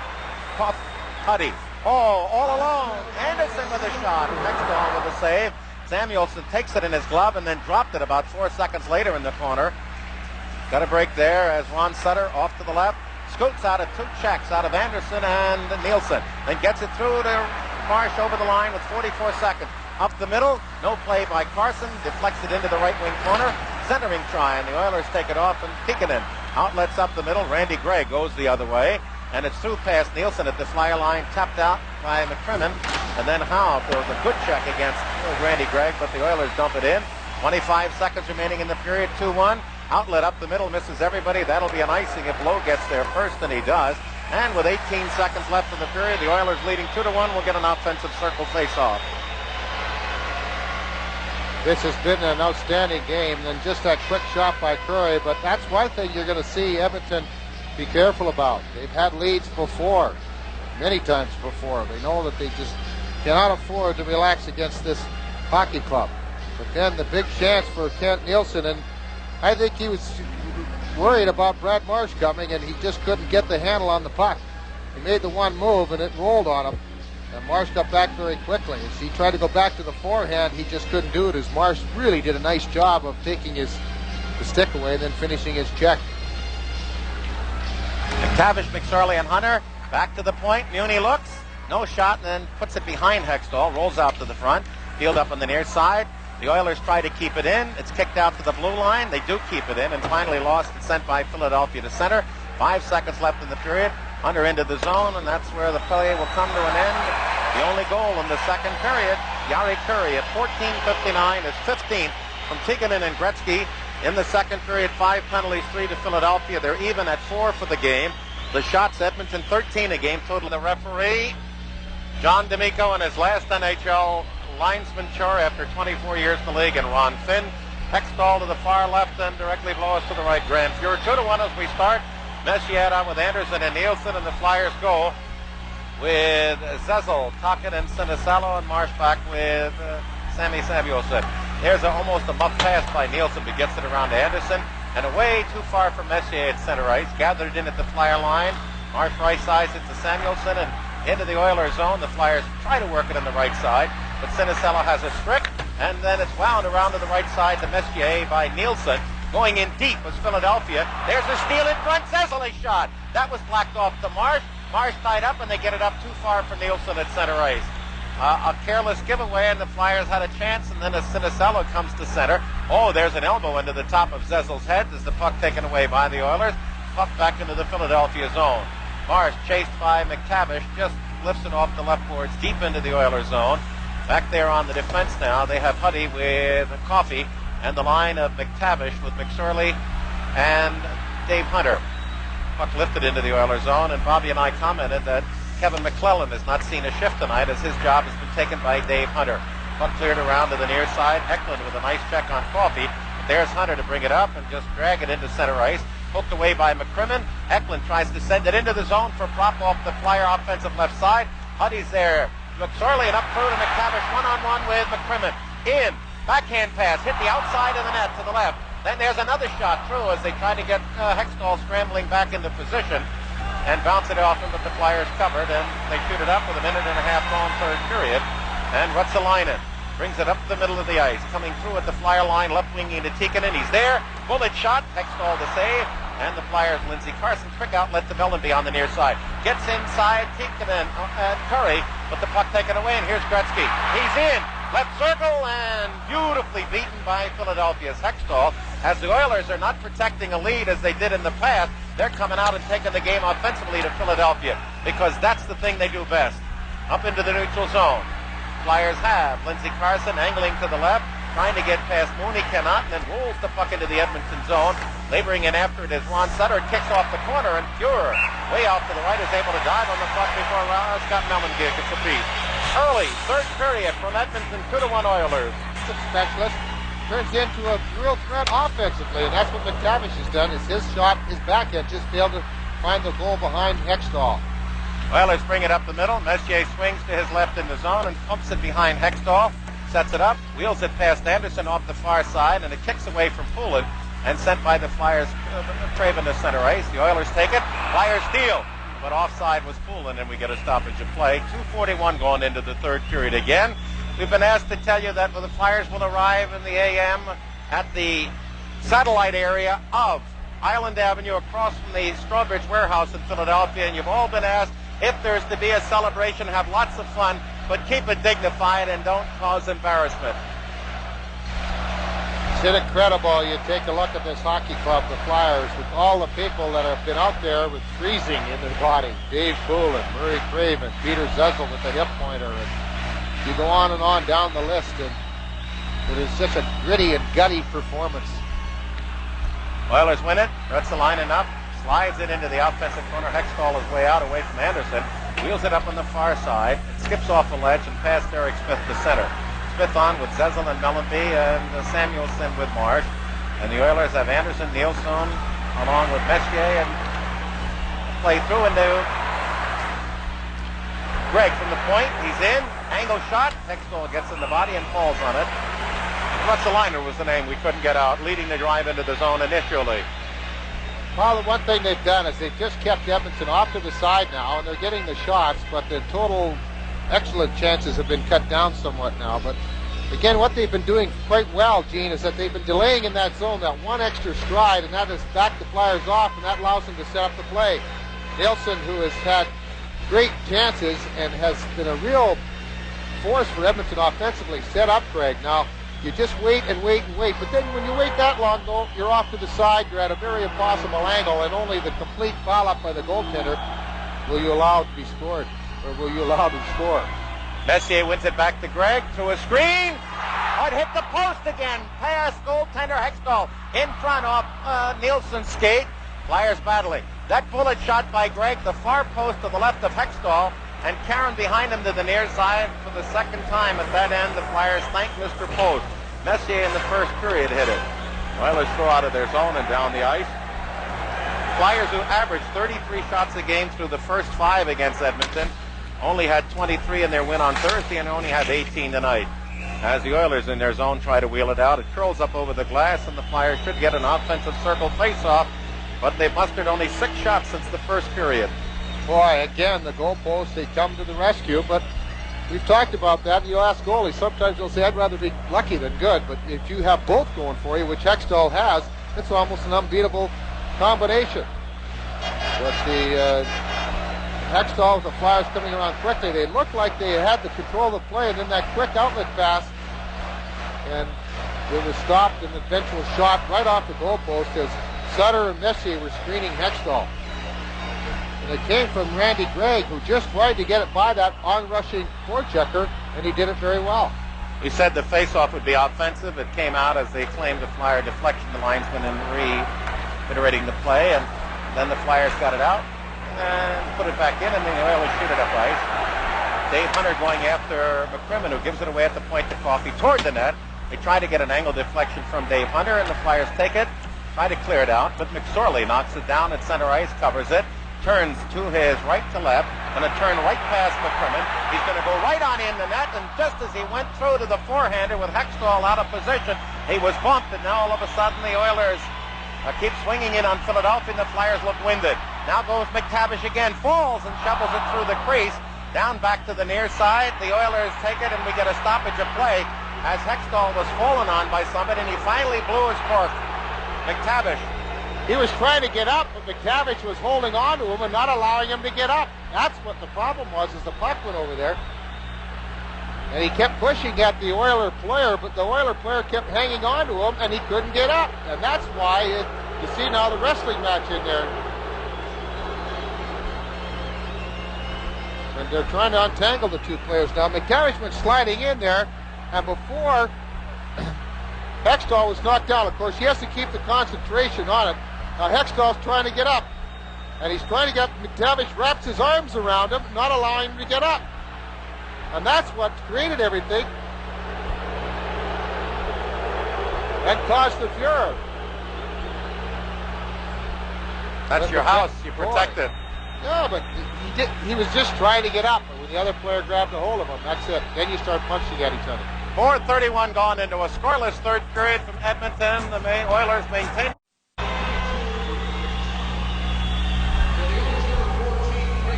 Huddy. Oh, all alone. Anderson with a shot. Hextall with a save. Samuelsson takes it in his glove and then dropped it about 4 seconds later in the corner. Got a break there as Ron Sutter off to the left. Scoots out of 2 checks out of Anderson and Nielsen. Then gets it through to Marsh over the line with 44 seconds. Up the middle, no play by Carson. Deflects it into the right wing corner. Centering try, and the Oilers take it off, and Tikkanen outlets up the middle. Randy Gray goes the other way. And it's through past Nielsen at the Flyer line, tapped out by McCrimmon. And then Howe throws a good check against Randy Gregg, but the Oilers dump it in. 25 seconds remaining in the period, 2-1. Outlet up the middle, misses everybody. That'll be an icing if Lowe gets there first, and he does. And with 18 seconds left in the period, the Oilers leading 2-1 will get an offensive circle face-off. This has been an outstanding game, and just that quick shot by Curry, but that's one thing you're going to see Edmonton be careful about. They've had leads before, many times before. They know that they just cannot afford to relax against this hockey club. But then the big chance for Kent Nielsen, and I think he was worried about Brad Marsh coming, and he just couldn't get the handle on the puck. He made the one move, and it rolled on him. And Marsh got back very quickly. As he tried to go back to the forehand, he just couldn't do it, as Marsh really did a nice job of taking the stick away and then finishing his check. McTavish, McSorley, and Hunter back to the point. Muni looks, no shot, and then puts it behind Hextall, rolls out to the front, field up on the near side. The Oilers try to keep it in. It's kicked out to the blue line. They do keep it in, and finally lost and sent by Philadelphia to center. 5 seconds left in the period. Hunter into the zone, and that's where the play will come to an end. The only goal in the second period, Jari Kurri at 14:59 is 15 from Tikkanen and Gretzky. In the second period, 5 penalties, 3 to Philadelphia. They're even at 4 for the game. The shots, Edmonton 13 a game total. The referee, John D'Amico, in his last NHL linesman chore after 24 years in the league, and Ron Finn. Hextall to the far left and directly blows to the right. Grand Fuhrer 2-1 as we start. Messier on with Anderson and Nielsen, and the Flyers go with Zezel, Tocchet, and Sinisalo, and Marsh back with Sammy Samuelsson. There's almost a muff pass by Nielsen, but gets it around to Anderson, and away too far from Messier at center ice. Gathered in at the Flyer line. Marsh right sides it to Samuelsson, and into the Oilers zone. The Flyers try to work it on the right side, but Sinisalo has a strick, and then it's wound around to the right side to Messier by Nielsen. Going in deep was Philadelphia. There's a steal in front. Zezel shot. That was blacked off to Marsh. Marsh tied up, and they get it up too far for Nielsen at center ice. A careless giveaway, and the Flyers had a chance, and then as Sinisalo comes to center. Oh, there's an elbow into the top of Zezel's head as the puck taken away by the Oilers. Puck back into the Philadelphia zone. Marsh, chased by McTavish, just lifts it off the left boards deep into the Oilers zone. Back there on the defense now, they have Huddy with Coffey, and the line of McTavish with McSorley and Dave Hunter. Puck lifted into the Oilers zone, and Bobby and I commented that Kevin McClellan has not seen a shift tonight as his job has been taken by Dave Hunter. Puck cleared around to the near side. Eklund with a nice check on Coffey. There's Hunter to bring it up and just drag it into center ice. Hooked away by McCrimmon. Eklund tries to send it into the zone for prop off the Flyer offensive left side. Huddy's there. McSorley and up through to McTavish. One-on-one with McCrimmon. In. Backhand pass. Hit the outside of the net to the left. Then there's another shot through as they try to get Hextall scrambling back into position and bounce it off him, but the Flyers covered, and they shoot it up with a minute and a half gone third period. And Ruotsalainen brings it up the middle of the ice. Coming through at the Flyer line, left winging to Tikkanen. He's there. Bullet shot. Hextall to save. And the Flyers, Lindsey Carson, quick outlet to Mellanby on the near side. Gets inside Tikkanen and Curry, but the puck taken away, and here's Gretzky. He's in. Left circle and beautifully beaten by Philadelphia's Hextall. As the Oilers are not protecting a lead as they did in the past, they're coming out and taking the game offensively to Philadelphia because that's the thing they do best. Up into the neutral zone. Flyers have Lindsey Carson angling to the left, trying to get past Moon. He cannot, and then rolls the puck into the Edmonton zone. Laboring in after it is Ron Sutter. Kicks off the corner, and Fuhrer, way out to the right, is able to dive on the puck before Scott Mellenkirk gets a piece. Early, third period from Edmonton, 2-1 Oilers. The specialist turns into a real threat offensively, and that's what McTavish has done. Is his shot, his backhand, just failed to find the goal behind Hextall. Oilers bring it up the middle. Messier swings to his left in the zone and pumps it behind Hextall. Sets it up, wheels it past Anderson off the far side, and it kicks away from Poulin and sent by the Flyers, Craven to center ice. The Oilers take it. Flyers steal, but offside was Poulin, and we get a stoppage of play. 2:41 going into the third period again. We've been asked to tell you that the Flyers will arrive in the AM at the satellite area of Island Avenue across from the Strawbridge Warehouse in Philadelphia, and you've all been asked if there's to be a celebration, have lots of fun, but keep it dignified and don't cause embarrassment. It's incredible. You take a look at this hockey club, the Flyers, with all the people that have been out there with freezing in their body. Dave Poulin, Murray Craven, Peter Zezel with the hip pointer, and you go on and on down the list, and it is such a gritty and gutty performance. Oilers win it. That's the line enough. Slides it into the offensive corner. Hextall is way out, away from Anderson. Wheels it up on the far side. It skips off the ledge and past Derek Smith to center. Smith on with Zezel and Mellenby and Samuelson with Marsh. And the Oilers have Anderson, Nielsen, along with Messier, and play through into Greg from the point. He's in. Angle shot. Hextall gets in the body and falls on it. Rutzelainer was the name we couldn't get out, leading the drive into the zone initially. Well, the one thing they've done is they've just kept Edmonton off to the side now, and they're getting the shots, but the total excellent chances have been cut down somewhat now. But again, what they've been doing quite well, Gene, is that they've been delaying in that zone that one extra stride, and that has backed the Flyers off, and that allows them to set up the play. Nielsen, who has had great chances and has been a real force for Edmonton offensively, set up Craig. Now, you just wait and wait and wait, but then when you wait that long, though, you're off to the side, you're at a very impossible angle, and only the complete foul-up by the goaltender will you allow to be scored, or will you allow to score. Messier wins it back to Greg, to a screen. Oh, it hit the post again, past goaltender Hextall, in front of Nielsen's skate. Flyers battling. That bullet shot by Greg, the far post to the left of Hextall, and Karen behind him to the near side for the second time at that end. The Flyers thank Mr. Post. Messier in the first period hit it. Oilers throw out of their zone and down the ice. Flyers, who averaged 33 shots a game through the first 5 against Edmonton, only had 23 in their win on Thursday and only had 18 tonight. As the Oilers in their zone try to wheel it out, it curls up over the glass, and the Flyers should get an offensive circle face-off, but they've mustered only 6 shots since the first period. Boy, again, the goalposts, they come to the rescue, but we've talked about that. You ask goalies, sometimes they'll say, I'd rather be lucky than good, but if you have both going for you, which Hextall has, it's almost an unbeatable combination. But the Hextall with the Flyers coming around quickly, they looked like they had the control of the play, and then that quick outlet pass, and it was stopped, and the eventual shot right off the goalpost as Sutter and Messier were screening Hextall. And it came from Randy Gregg, who just tried to get it by that on-rushing forechecker, and he did it very well. We said the face-off would be offensive. It came out as they claimed a Flyer deflection, the linesman, and reiterating the play, and then the Flyers got it out and put it back in, and then the Oilers shoot it up ice. Dave Hunter going after McCrimmon, who gives it away at the point to Coffey toward the net. They try to get an angle deflection from Dave Hunter, and the Flyers take it, try to clear it out, but McSorley knocks it down at center ice, covers it, turns to his right to left, and a turn right past McCrimmon. He's going to go right on in the net, and just as he went through to the forehander with Hextall out of position, he was bumped, and now all of a sudden the Oilers keep swinging in on Philadelphia, and the Flyers look winded. Now goes McTavish again, falls and shovels it through the crease, down back to the near side. The Oilers take it, and we get a stoppage of play as Hextall was fallen on by somebody, and he finally blew his cork. McTavish. He was trying to get up, but McTavish was holding on to him and not allowing him to get up. That's what the problem was, as the puck went over there. And he kept pushing at the Oiler player, but the Oiler player kept hanging on to him, and he couldn't get up. And that's why you see now the wrestling match in there. And they're trying to untangle the two players now. McTavish's been sliding in there, and before Hextall was knocked down, of course, he has to keep the concentration on it. Now Hextall's trying to get up, and he's trying to get McTavish wraps his arms around him, not allowing him to get up. And that's what created everything and caused the furor. That's your house. You protect it. No, but he was just trying to get up. But when the other player grabbed a hold of him, that's it. Then you start punching at each other. 4:31 gone into a scoreless third period from Edmonton. The Oilers maintain.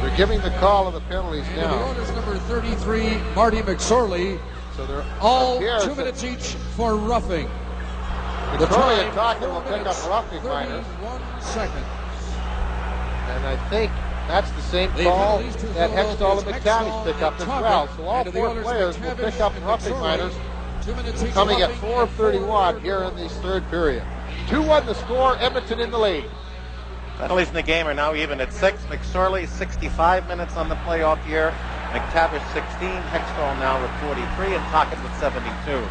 They're giving the call of the penalties now. The Oilers number 33, Marty McSorley. So they're all 2 minutes each for roughing. McSorley and Talkin will pick up roughing minors. 1 second. And I think that's the same call that Hextall and McTavish pick up as well. So all 4 players will pick up roughing minors coming at 4:31 here in this third period. 2-1 the score, Edmonton in the lead. Penalties in the game are now even at 6. McSorley 65 minutes on the playoff year. McTavish 16. Hextall now with 43 and Talkin with 72.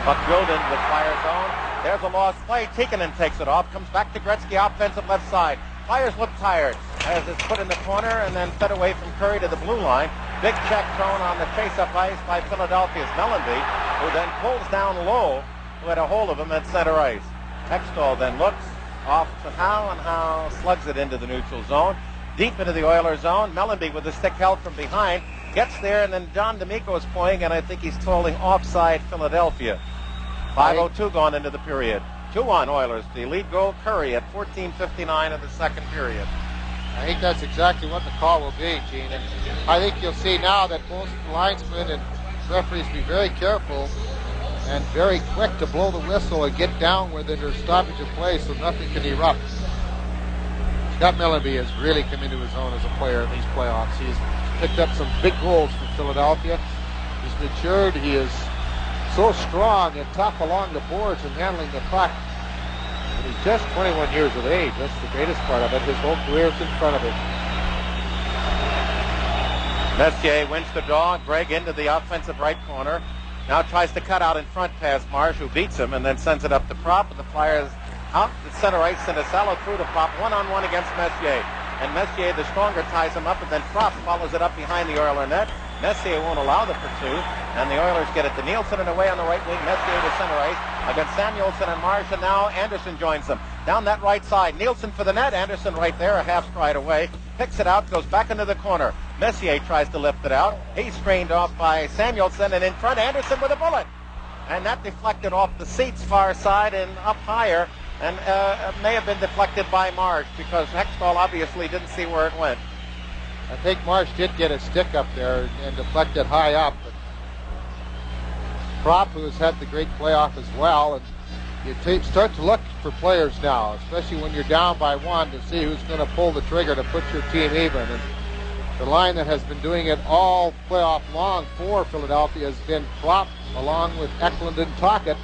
Buck Gilden with fire zone. There's a lost play. Tikkanen takes it off. Comes back to Gretzky, offensive left side. Flyers look tired as it's put in the corner and then fed away from Curry to the blue line. Big check thrown on the face-up ice by Philadelphia's Mellanby, who then pulls down low, who had a hold of him at center ice. Hextall then looks off to Howe, and Howe slugs it into the neutral zone. Deep into the Oiler zone. Mellanby with the stick held from behind. Gets there, and then John D'Amico is pointing, and I think he's tolling offside Philadelphia. 5:02 gone into the period. 2-1 Oilers. The lead goal, Curry, at 14:59 of the second period. I think that's exactly what the call will be, Gene. And I think you'll see now that both linesmen and referees be very careful and very quick to blow the whistle and get down where there's stoppage of play so nothing can erupt. Scott Mellanby has really come into his own as a player in these playoffs. He's picked up some big goals for Philadelphia. He's matured. He is so strong and tough along the boards and handling the puck. And he's just 21 years of age. That's the greatest part of it. His whole career is in front of him. Messier wins the draw. Gregg into the offensive right corner. Now tries to cut out in front past Marsh, who beats him, and then sends it up to Prop. And the Flyers out to center ice, Sinisalo through to Prop, one-on-one against Messier. And Messier, the stronger, ties him up, and then Prop follows it up behind the Oiler net. Messier won't allow the pursuit, and the Oilers get it to Nielsen and away on the right wing. Messier to center ice against Samuelson and Marsh, and now Anderson joins them. Down that right side, Nielsen for the net. Anderson right there, a half stride away. Picks it out, goes back into the corner. Messier tries to lift it out. He's strained off by Samuelson, and in front, Anderson with a bullet. And that deflected off the seats far side and up higher, and may have been deflected by Marsh because Hextall obviously didn't see where it went. I think Marsh did get a stick up there and deflected high up. But Prop, who has had the great playoff as well, and you start to look for players now, especially when you're down by 1, to see who's going to pull the trigger to put your team even. And the line that has been doing it all playoff long for Philadelphia has been Prop, along with Eklund and Tocchet.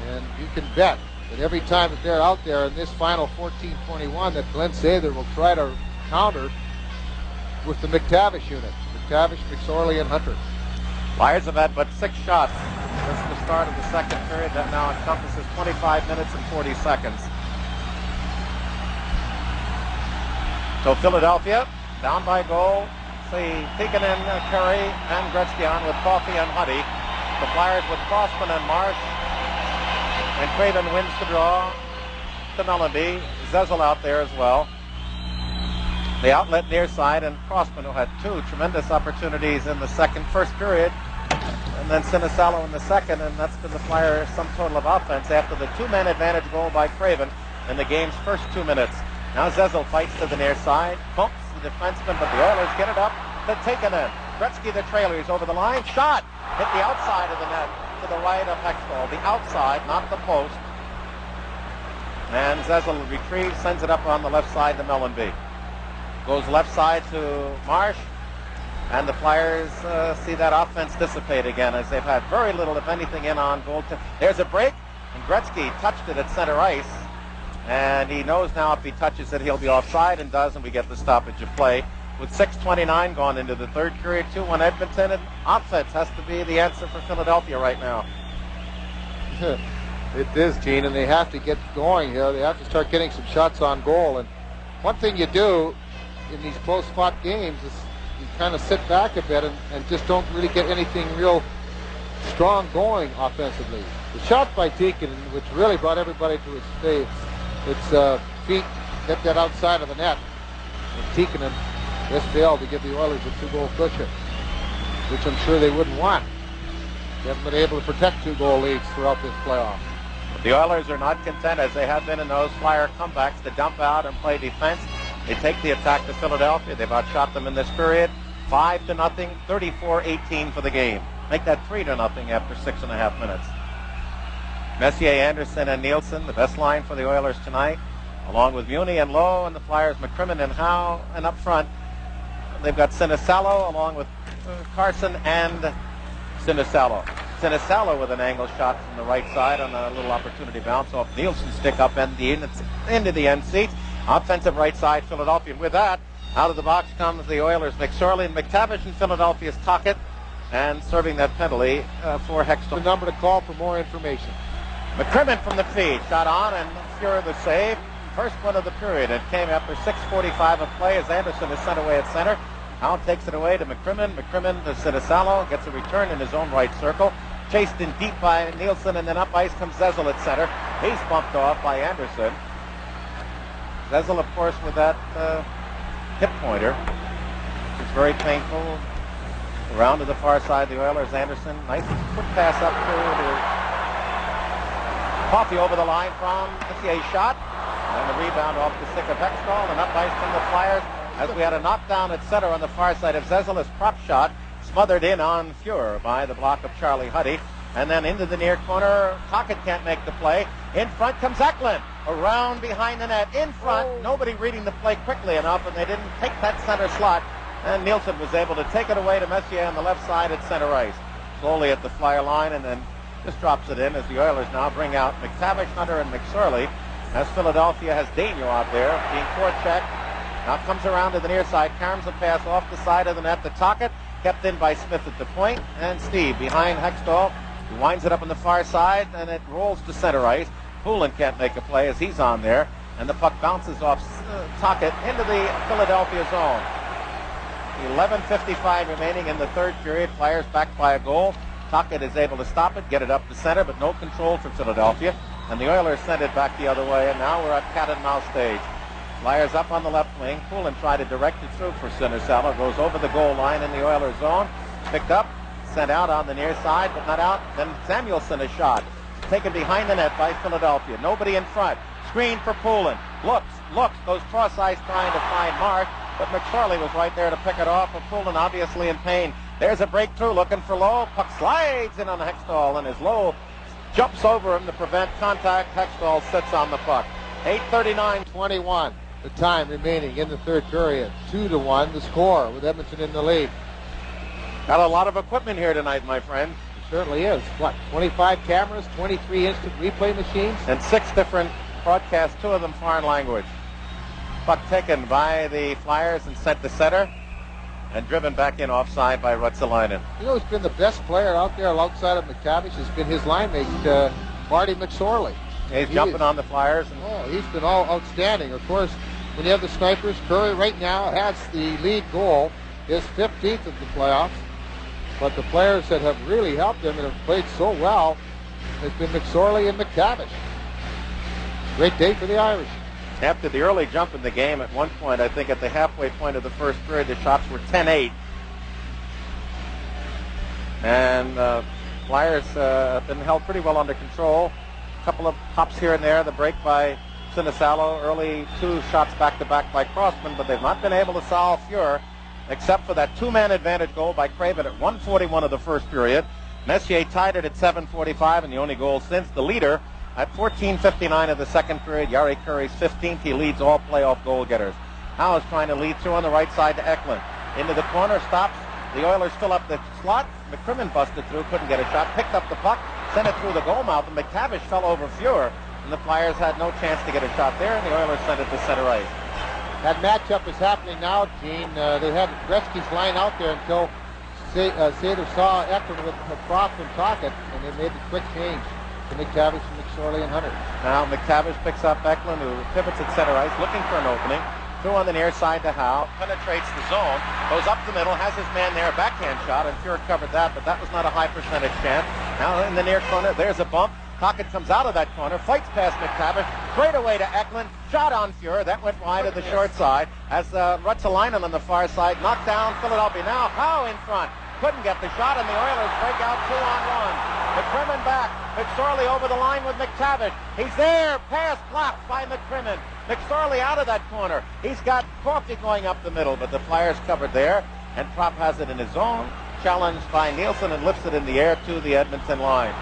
And you can bet that every time that they're out there in this final 14-21 that Glenn Sather will try to counter with the McTavish unit. McTavish, McSorley, and Hunter. Flyers have had but 6 shots since the start of the second period. That now encompasses 25 minutes and 40 seconds. So Philadelphia down by goal. See Tikkanen, Curry, and Gretzky on with Coffey and Huddy. The Flyers with Crossman and Marsh. And Craven wins the draw to Mellanby. Zezel out there as well. The outlet near side, and Crossman, who had 2 tremendous opportunities in the first period, and then Sinisalo in the second, and that's been the Flyers' sum total of offense after the 2-man advantage goal by Craven in the game's first 2 minutes. Now Zezel fights to the near side, bumps the defenseman, but the Oilers get it up to Tikkanen. Gretzky, the trailer, he's over the line, shot, hit the outside of the net to the right of Hextall. The outside, not the post. And Zezel retrieves, sends it up on the left side to Mellanby. Goes left side to Marsh. And the Flyers see that offense dissipate again as they've had very little, if anything, in on goal. There's a break, and Gretzky touched it at center ice. And he knows now if he touches it, he'll be offside, and does, and we get the stoppage of play. With 6:29 gone into the third period, 2-1 Edmonton, and offense has to be the answer for Philadelphia right now. It is, Gene, and they have to get going here. They have to start getting some shots on goal. And one thing you do in these close-fought games is you kind of sit back a bit and just don't really get anything real strong going offensively. The shot by Deacon, which really brought everybody to his feet, hit that outside of the net. And Deacon just failed to give the Oilers a 2-goal cushion, which I'm sure they wouldn't want. They haven't been able to protect 2-goal leads throughout this playoff. The Oilers are not content, as they have been in those Flyer comebacks, to dump out and play defense. They take the attack to Philadelphia. They've outshot them in this period. 5-0, 34-18 for the game. Make that 3-0 after 6.5 minutes. Messier, Anderson, and Nielsen, the best line for the Oilers tonight, along with Muni and Lowe, and the Flyers, McCrimmon and Howe, and up front, they've got Sinisalo along with Carson and Sinisalo. Sinisalo with an angle shot from the right side on a little opportunity bounce off Nielsen's stick up into the end seat. Offensive right side, Philadelphia. And with that, out of the box comes the Oilers' McSorley, and McTavish in Philadelphia's Tocchet, and serving that penalty for Hextall. The number to call for more information. McCrimmon from the feed, shot on, and Fuhrer the save. First one of the period. It came after 6:45 of play as Anderson is sent away at center. Howe takes it away to McCrimmon. McCrimmon to Sinisalo, gets a return in his own right circle. Chased in deep by Nielsen, and then up ice comes Zezel at center. He's bumped off by Anderson. Zezel, of course, with that hip pointer, which is very painful. Around to the far side, the Oilers. Anderson, nice quick pass up to Coffey over the line from Messier's shot. And the rebound off the stick of Hextall, and up ice from the Flyers as we had a knockdown at center on the far side of Zezel. His prop shot smothered in on Fuhrer by the block of Charlie Huddy. And then into the near corner, Tocchet can't make the play. In front comes Eklund, around behind the net. In front, nobody reading the play quickly enough, and they didn't take that center slot. And Nielsen was able to take it away to Messier on the left side at center ice. Slowly at the Flyer line, and then just drops it in as the Oilers now bring out McTavish, Hunter, and McSorley. As Philadelphia has Daniel out there being forechecked. Now comes around to the near side. Carms a pass off the side of the net to Tocchet. Kept in by Smith at the point. And Steve behind Hextall. He winds it up on the far side, and it rolls to center ice. Poulin can't make a play as he's on there. And the puck bounces off Tocchet into the Philadelphia zone. 11:55 remaining in the third period. Flyers back by a goal. Tocchet is able to stop it, get it up to center, but no control for Philadelphia. And the Oilers send it back the other way, and now we're at cat and mouse stage. Flyers up on the left wing. Poulin tried to direct it through for Sinisalo. Goes over the goal line in the Oilers zone. Picked up, sent out on the near side, but not out. Then Samuelson a shot. Taken behind the net by Philadelphia. Nobody in front. Screen for Poulin. Looks, goes cross ice trying to find Mark, but McSorley was right there to pick it off. But Poulin obviously in pain. There's a breakthrough looking for Lowe. Puck slides in on Hextall, and as Lowe jumps over him to prevent contact, Hextall sits on the puck. 8:39-21. The time remaining in the third period. 2-1 the score with Edmonton in the lead. Got a lot of equipment here tonight, my friend. It certainly is. What, 25 cameras, 23 instant replay machines? And 6 different broadcasts, 2 of them foreign language. Puck taken by the Flyers and sent to center. And driven back in offside by Ruotsalainen. You know who's been the best player out there outside of McTavish has been his line mate, Marty McSorley. He's jumping on the Flyers. He's been all outstanding. Of course, when you have the snipers, Curry right now has the lead goal, his 15th of the playoffs. But the players that have really helped him and have played so well has been McSorley and McTavish. Great day for the Irish. After the early jump in the game, at one point, I think at the halfway point of the first period, the shots were 10-8. And Flyers have been held pretty well under control. A couple of pops here and there. The break by Sinisalo. Early 2 shots back-to-back by Crossman, but they've not been able to solve Fuhrer, except for that 2-man advantage goal by Craven at 1:41 of the first period. Messier tied it at 7:45, and the only goal since. The leader at 14:59 of the second period, Jari Kurri's 15th. He leads all playoff goal getters. Howe is trying to lead through on the right side to Eklund. Into the corner, stops, The Oilers fill up the slot. McCrimmon busted through, couldn't get a shot, picked up the puck, sent it through the goal mouth, and McTavish fell over Fuhr, and the Flyers had no chance to get a shot there, and the Oilers sent it to center ice. That matchup is happening now, Gene. They had Gretzky's line out there until Sather saw Eklund with Propp and Tocchet, and they made the quick change to McTavish and McSorley and Hunter. Now McTavish picks up Eklund, who pivots at center ice, looking for an opening. Through on the near side to Howe, penetrates the zone, goes up the middle, has his man there, backhand shot, and Fuhr covered that, but that was not a high percentage chance. Now in the near corner, there's a bump. Tocchet comes out of that corner, fights past McTavish, straight away to Eklund, shot on Fuhr, that went wide of the short side, as Ruotsalainen on the far side knocked down Philadelphia. Now Howe in front, couldn't get the shot, and the Oilers break out 2-on-1. McCrimmon back, McSorley over the line with McTavish. He's there, pass blocked by McCrimmon. McSorley out of that corner. He's got Coffey going up the middle, but the Flyers covered there, and Propp has it in his zone, challenged by Nielsen, and lifts it in the air to the Edmonton line.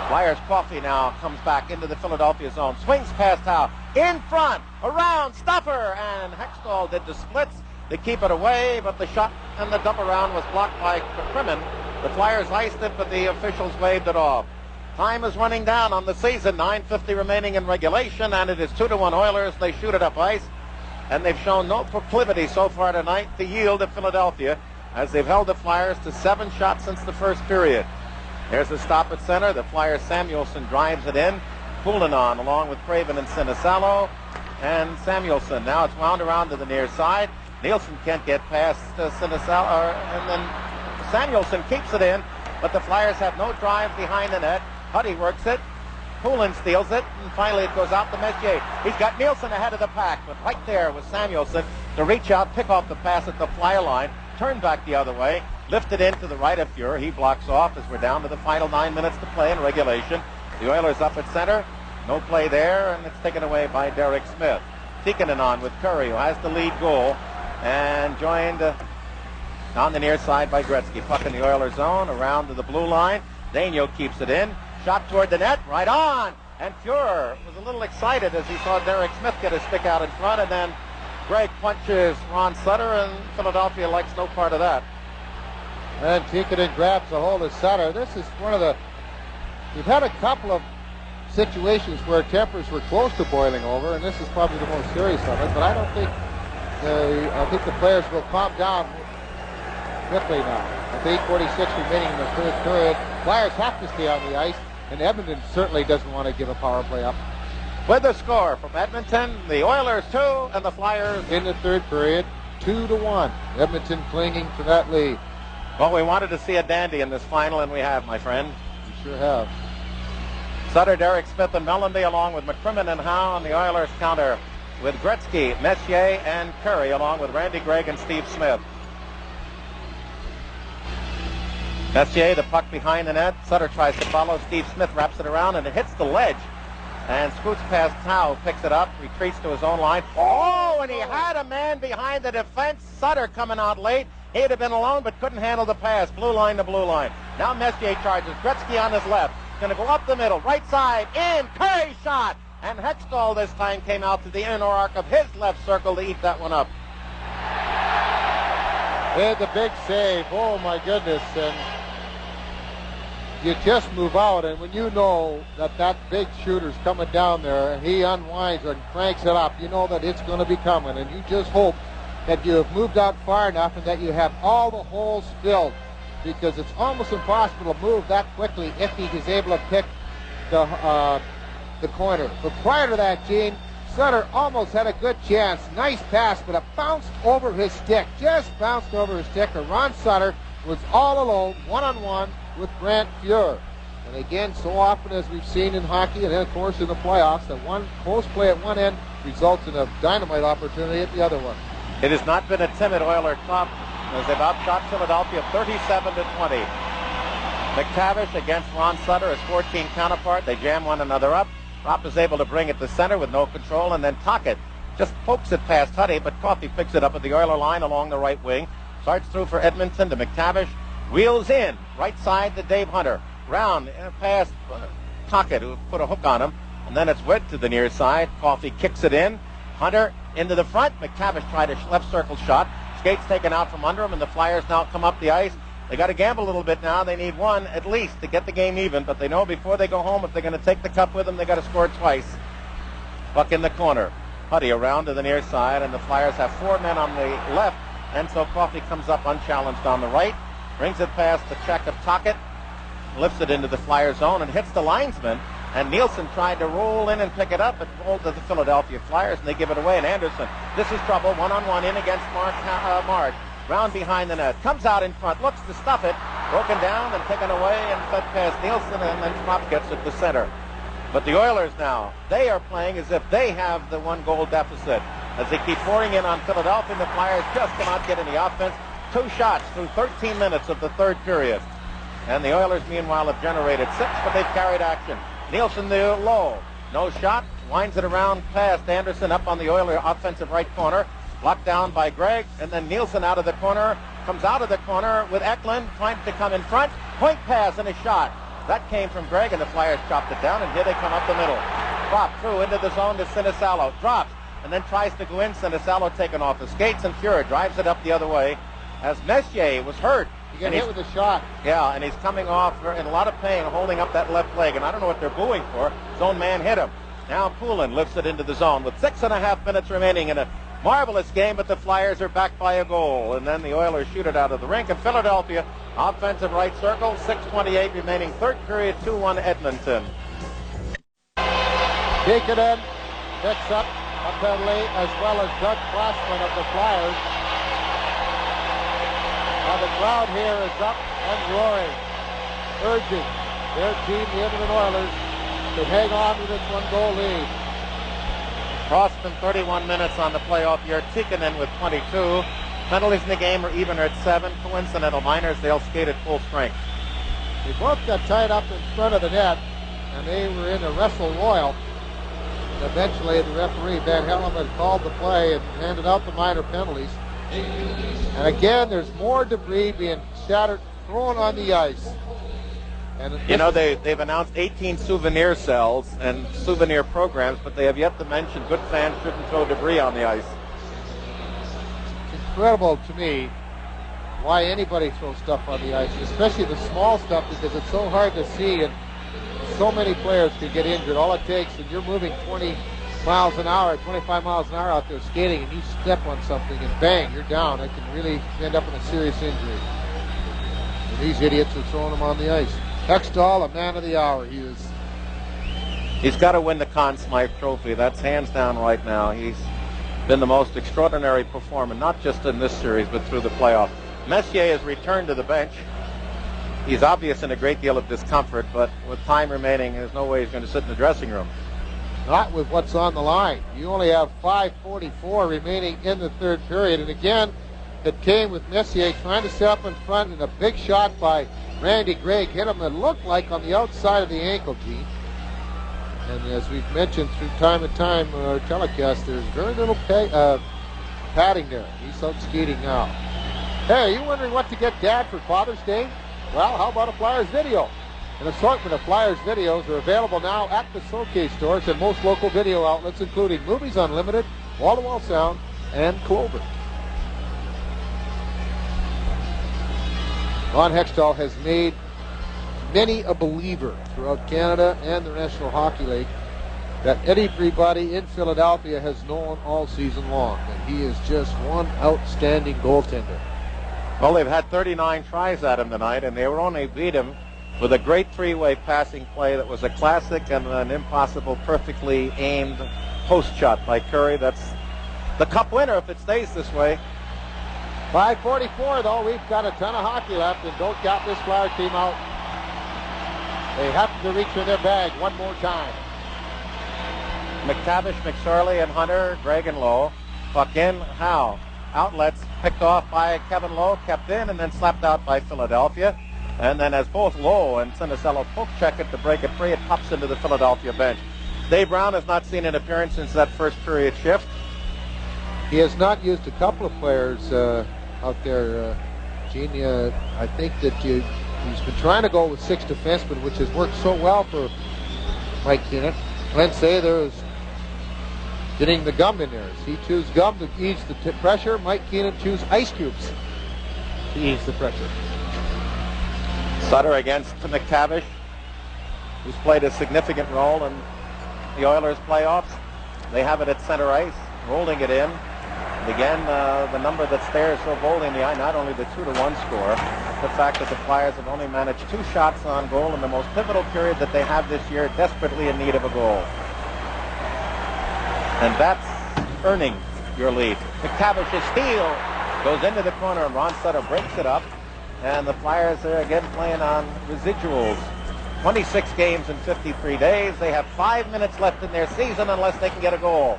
Flyers Coffey now comes back into the Philadelphia zone, swings past Howe, in front, around, Stuffer, and Hextall did the splits to keep it away, but the shot and the dump around was blocked by McCrimmon. The Flyers iced it, but the officials waved it off. Time is running down on the season, 9:50 remaining in regulation, and it is 2-1 Oilers. They shoot it up ice, and they've shown no proclivity so far tonight to yield to Philadelphia, as they've held the Flyers to 7 shots since the first period. There's a stop at center. The Flyers' Samuelsson drives it in. Poulain along with Craven and Sinisalo, and Samuelsson. Now it's wound around to the near side. Nielsen can't get past Sinisalo, and then Samuelsson keeps it in, but the Flyers have no drive behind the net. Huddy works it. Poulin steals it, and finally it goes out to Messier. He's got Nielsen ahead of the pack, but right there was Samuelsson to reach out, pick off the pass at the Flyer line, turn back the other way, lift it in to the right of Fuhr. He blocks off as we're down to the final 9 minutes to play in regulation. The Oilers up at center. No play there, and it's taken away by Derek Smith. Tikkanen on with Curry, who has the lead goal, and joined on the near side by Gretzky. Puck in the Oilers zone, around to the blue line. Daigneault keeps it in. Shot toward the net, right on. And Fuhr was a little excited as he saw Derek Smith get his stick out in front, and then Greg punches Ron Sutter, and Philadelphia likes no part of that. And Tikkanen grabs a hold of Sutter. This is one of the... We've had a couple of situations where tempers were close to boiling over, and this is probably the most serious of it, but I don't think... I think the players will calm down quickly now. With 8:46 remaining in the third period, Flyers have to stay on the ice, and Edmonton certainly doesn't want to give a power play up. With the score from Edmonton, the Oilers 2 and the Flyers in the third period, 2-1. Edmonton clinging to that lead. Well, we wanted to see a dandy in this final, and we have, my friend. We sure have. Sutter, Derek Smith, and Mellanby, along with McCrimmon and Howe, and the Oilers counter with Gretzky, Messier, and Curry, along with Randy Gregg and Steve Smith. Messier, the puck behind the net. Sutter tries to follow. Steve Smith wraps it around, and it hits the ledge. And scoots past Howe, picks it up, retreats to his own line. Oh, and he had a man behind the defense. Sutter coming out late. He'd have been alone, but couldn't handle the pass. Blue line to blue line. Now Messier charges. Gretzky on his left. Going to go up the middle. Right side. In. Curry shot. And Hextall this time came out to the inner arc of his left circle to eat that one up. They had the big save. Oh, my goodness. And you just move out, and when you know that that big shooter's coming down there, and he unwinds and cranks it up, you know that it's going to be coming, and you just hope that you have moved out far enough and that you have all the holes filled, because it's almost impossible to move that quickly if he is able to pick the corner. But prior to that, Gene, Sutter almost had a good chance. Nice pass, but it bounced over his stick. Just bounced over his stick, and Ron Sutter was all alone, one-on-one, with Grant Fuhr. And again, so often as we've seen in hockey, and then of course in the playoffs, that one close play at one end results in a dynamite opportunity at the other one. It has not been a timid Oiler top as they've outshot Philadelphia 37-20. McTavish against Ron Sutter, his 14 counterpart. They jam one another up. Propp is able to bring it to center with no control, and then Tocchet just pokes it past Huddy, but Coffey picks it up at the Oiler line along the right wing. Starts through for Edmonton to McTavish. Wheels in, right side to Dave Hunter. Round, past Tocchet, who put a hook on him. And then it's Wood to the near side. Coffey kicks it in. Hunter into the front. McTavish tried a left circle shot. Skates taken out from under him, and the Flyers now come up the ice. They got to gamble a little bit now. They need one at least to get the game even, but they know before they go home, if they're going to take the cup with them, they got to score twice. Puck in the corner. Putty around to the near side, and the Flyers have 4 men on the left, and so Coffey comes up unchallenged on the right, brings it past the check of Tocchet, lifts it into the Flyer zone and hits the linesman, and Nielsen tried to roll in and pick it up, but rolled to the Philadelphia Flyers, and they give it away. And Anderson, this is trouble, one-on-one in against Mark. Round behind the net, comes out in front, looks to stuff it, broken down and taken away and fed past Nielsen, and then Trop gets it to center. But the Oilers now, they are playing as if they have the 1-goal deficit. As they keep pouring in on Philadelphia, and the Flyers just cannot get any offense. 2 shots through 13 minutes of the third period. And the Oilers, meanwhile, have generated 6, but they've carried action. Nielsen the low. No shot. Winds it around past Anderson up on the Oiler offensive right corner. Blocked down by Gregg, and then Nielsen out of the corner, comes out of the corner with Eklund trying to come in front. Point pass and a shot. That came from Gregg, and the Flyers chopped it down, and here they come up the middle. Drop through into the zone to Sinisalo. Drops, and then tries to go in. Sinisalo taken off the skates, and Fuhrer drives it up the other way as Messier was hurt. He got hit with a shot. Yeah, and he's coming off in a lot of pain, holding up that left leg, and I don't know what they're booing for. His own man hit him. Now Poulin lifts it into the zone with 6.5 minutes remaining in a marvelous game, but the Flyers are back by a goal, and then the Oilers shoot it out of the rink. And Philadelphia, offensive right circle, 6:28 remaining, third period, 2-1 Edmonton. Kekkonen picks up a penalty, as well as Doug Glassman of the Flyers. Now the crowd here is up and roaring, urging their team, the Edmonton Oilers, to hang on to this 1-goal lead. Crossman 31 minutes on the playoff year. Tikkanen with 22. Penalties in the game are even at 7. Coincidental minors, they'll skate at full strength. They both got tied up in front of the net, and they were in a wrestle royal. And eventually the referee, Van Hellemond, called the play and handed out the minor penalties. And again, there's more debris being shattered, thrown on the ice. And you know, they've announced 18 souvenir cells and souvenir programs, but they have yet to mention good fans shouldn't throw debris on the ice. It's incredible to me why anybody throws stuff on the ice, especially the small stuff, because it's so hard to see, and so many players could get injured. All it takes, and you're moving 20 miles an hour, 25 miles an hour out there skating, and you step on something, and bang, you're down. It can really end up in a serious injury. And these idiots are throwing them on the ice. Hextall, a man of the hour. He's got to win the Conn Smythe Trophy. That's hands down right now. He's been the most extraordinary performer, not just in this series, but through the playoff. Messier has returned to the bench. He's obvious in a great deal of discomfort, but with time remaining, there's no way he's going to sit in the dressing room. Not with what's on the line. You only have 5:44 remaining in the third period, and again, it came with Messier trying to set up in front, and a big shot by Randy Gregg hit him, it looked like on the outside of the ankle, Gene. And as we've mentioned through time to time our telecast, there's very little padding there. He's out skating now. Hey, are you wondering what to get Dad for Father's Day? Well, how about a Flyers video? An assortment of Flyers videos are available now at the Showcase stores and most local video outlets, including Movies Unlimited, Wall-to-Wall Sound, and Clover. Ron Hextall has made many a believer throughout Canada and the National Hockey League that everybody in Philadelphia has known all season long, that he is just one outstanding goaltender. Well, they've had 39 tries at him tonight, and they were only beat him with a great three-way passing play that was a classic and an impossible, perfectly aimed post shot by Curry. That's the cup winner if it stays this way. 5:44, though. We've got a ton of hockey left, and don't count this Flyer team out. They have to reach in their bag one more time. McTavish, McSorley, and Hunter, Gregg and Lowe. Puck in, Howe. Outlets picked off by Kevin Lowe, kept in, and then slapped out by Philadelphia. And then as both Lowe and Sinisalo poke check it to break it free, it pops into the Philadelphia bench. Dave Brown has not seen an appearance since that first period shift. He has not used a couple of players out there, Gene. I think that he's been trying to go with 6 defensemen, which has worked so well for Mike Keenan. Glenn Sather is getting the gum in there. He chews gum to ease the pressure. Mike Keenan chews ice cubes to ease the pressure. Sutter against McTavish, who's played a significant role in the Oilers playoffs. They have it at center ice, rolling it in. And again, the number that's there is so bold in the eye, not only the 2-1 score, the fact that the Flyers have only managed 2 shots on goal in the most pivotal period that they have this year, desperately in need of a goal. And that's earning your lead. McTavish's steal goes into the corner, and Ron Sutter breaks it up. And the Flyers are again playing on residuals. 26 games in 53 days. They have 5 minutes left in their season unless they can get a goal.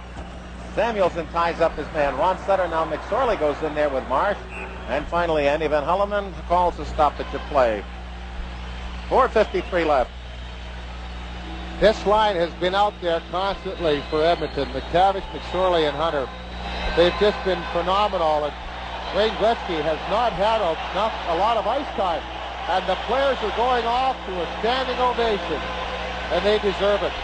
Samuelson ties up his man. Ron Sutter, now McSorley goes in there with Marsh. And finally, Andy Van Hellemond calls a stoppage of play. 4:53 left. This line has been out there constantly for Edmonton. McTavish, McSorley, and Hunter. They've just been phenomenal. And Wayne Gretzky has not had a lot of ice time. And the players are going off to a standing ovation. And they deserve it.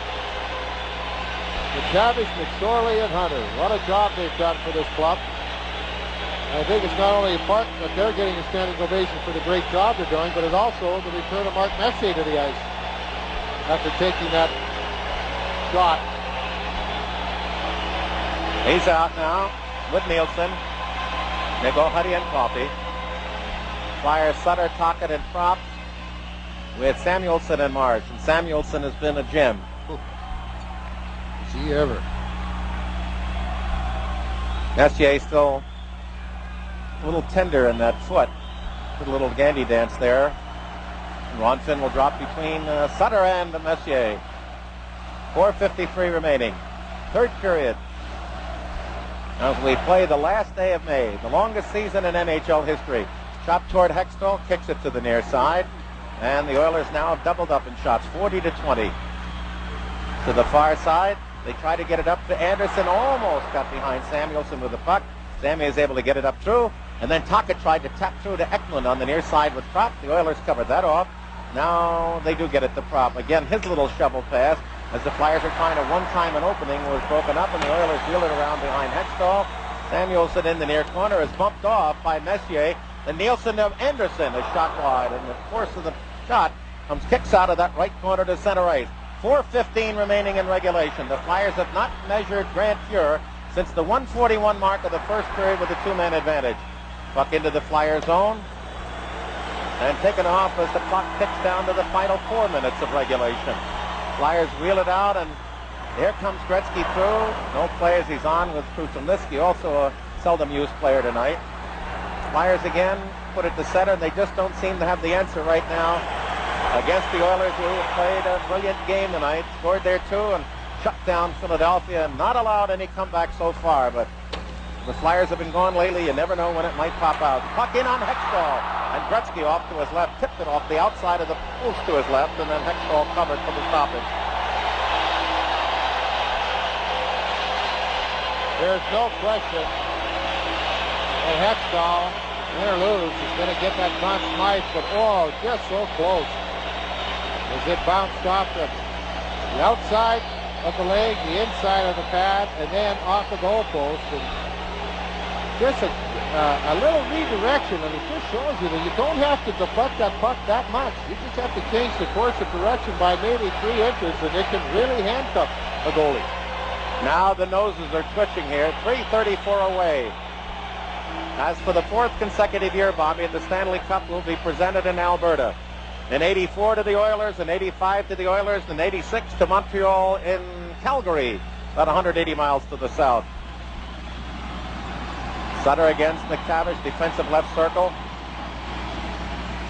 McTavish, McSorley, and Hunter. What a job they've done for this club. I think it's not only a part that they're getting a standing ovation for the great job they're doing, but it's also the return of Mark Messier to the ice after taking that shot. He's out now with Nielsen. They go Huddy and Coffey. Flyers Sutter, Tocchet, and Propp with Samuelson and Marsh. And Samuelson has been a gem. Is he ever? Messier still a little tender in that foot. Did a little Gandy dance there. Ron Finn will drop between Sutter and Messier. 4:53 remaining. Third period. As we play the last day of May, the longest season in NHL history. Shot toward Hextall, kicks it to the near side. And the Oilers now have doubled up in shots, 40-20. To the far side, they try to get it up to Anderson. Almost got behind Samuelson with the puck. Sammy is able to get it up through. And then Tocchet tried to tap through to Eklund on the near side with Propp. The Oilers covered that off. Now they do get it to Propp. Again, his little shovel pass as the Flyers are trying to one-time an opening was broken up, and the Oilers wheel it around behind Hextall. Samuelson in the near corner is bumped off by Messier. The Nielsen of Anderson is shot wide, and the force of the shot kicks out of that right corner to center ice. 4:15 remaining in regulation. The Flyers have not measured Grant Fuhr since the 1:41 mark of the first period with a 2-man advantage. Puck into the Flyer zone and taken off as the clock ticks down to the final 4 minutes of regulation. Flyers wheel it out, and here comes Gretzky through. No play as he's on with Krushelnyski, also a seldom used player tonight. Flyers again put it to center, and they just don't seem to have the answer right now against the Oilers, who have played a brilliant game tonight. Scored there too and shut down Philadelphia, and not allowed any comeback so far, but the Flyers have been gone lately. You never know when it might pop out. Puck in on Hextall, and Gretzky off to his left, tipped it off the outside of the post to his left, and then Hextall covered for the stoppage. There's no question that Hextall, win or lose, is going to get that Conn Smythe, but oh, just so close. As it bounced off the outside of the leg, the inside of the pad, and then off the goalpost. And just a little redirection, and it just shows you that you don't have to deflect that puck that much. You just have to change the course of direction by maybe 3 inches, and it can really handcuff a goalie. Now the noses are twitching here. 3:34 away. As for the 4th consecutive year, Bobby, the Stanley Cup will be presented in Alberta. In 84 to the Oilers, in 85 to the Oilers, in 86 to Montreal in Calgary, about 180 miles to the south. Sutter against McTavish, defensive left circle.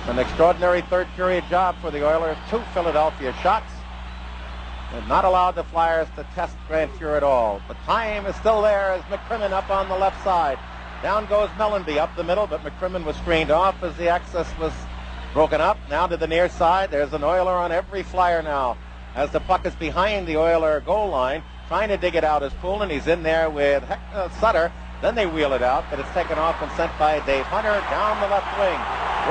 An extraordinary third period job for the Oilers. 2 Philadelphia shots. They've not allowed the Flyers to test Grant Fuhr at all. But time is still there as McCrimmon up on the left side. Down goes Mellanby up the middle, but McCrimmon was screened off as the access was broken up. Now to the near side. There's an Oiler on every Flyer now as the puck is behind the Oiler goal line. Trying to dig it out is Poulin. He's in there with Sutter. Then they wheel it out, but it's taken off and sent by Dave Hunter down the left wing.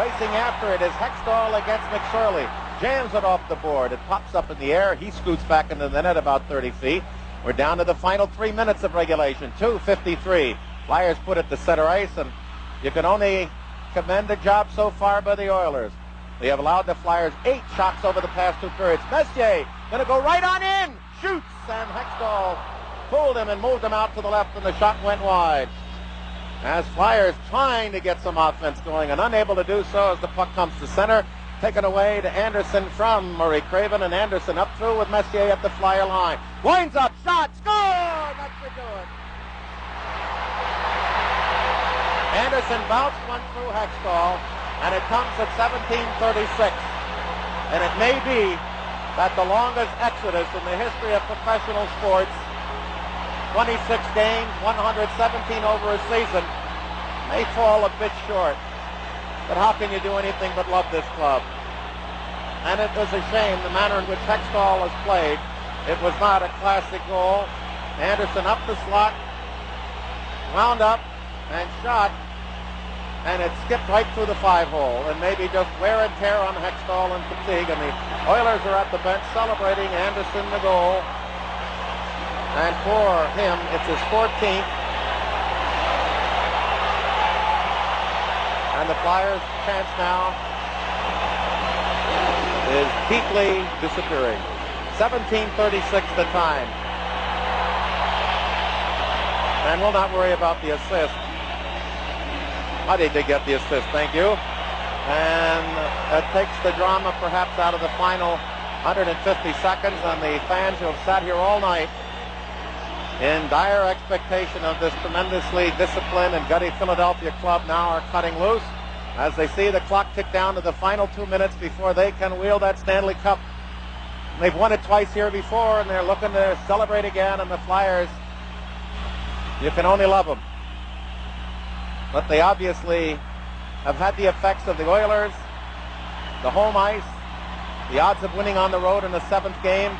Racing after it is Hextall against McSorley. Jams it off the board. It pops up in the air. He scoots back into the net about 30 feet. We're down to the final 3 minutes of regulation. 2:53. Flyers put it to center ice, and you can only commend the job so far by the Oilers. They have allowed the Flyers 8 shots over the past 2 periods. Messier going to go right on in. Shoots, and Hextall pulled him and moved him out to the left, and the shot went wide. As Flyers trying to get some offense going and unable to do so as the puck comes to center. Taken away to Anderson from Murray Craven, and Anderson up through with Messier at the Flyer line. Winds up, shot, score! That should do it. Anderson bounced one through Hextall, and it comes at 17:36. And it may be that the longest exodus in the history of professional sports, 26 games, 117 over a season, may fall a bit short. But how can you do anything but love this club? And it was a shame the manner in which Hextall has played. It was not a classic goal. Anderson up the slot, wound up and shot, and it skipped right through the 5-hole, and maybe just wear and tear on Hextall and fatigue. And the Oilers are at the bench celebrating Anderson the goal. And for him, it's his 14th. And the Flyers' chance now is deeply disappearing. 17:36 the time. And we'll not worry about the assist. Huddy did get the assist, thank you. And that takes the drama perhaps out of the final 150 seconds, and the fans who have sat here all night in dire expectation of this tremendously disciplined and gutty Philadelphia club now are cutting loose as they see the clock tick down to the final 2 minutes before they can wield that Stanley Cup. They've won it twice here before, and they're looking to celebrate again, and the Flyers, you can only love them. But they obviously have had the effects of the Oilers, the home ice, the odds of winning on the road in the 7th game,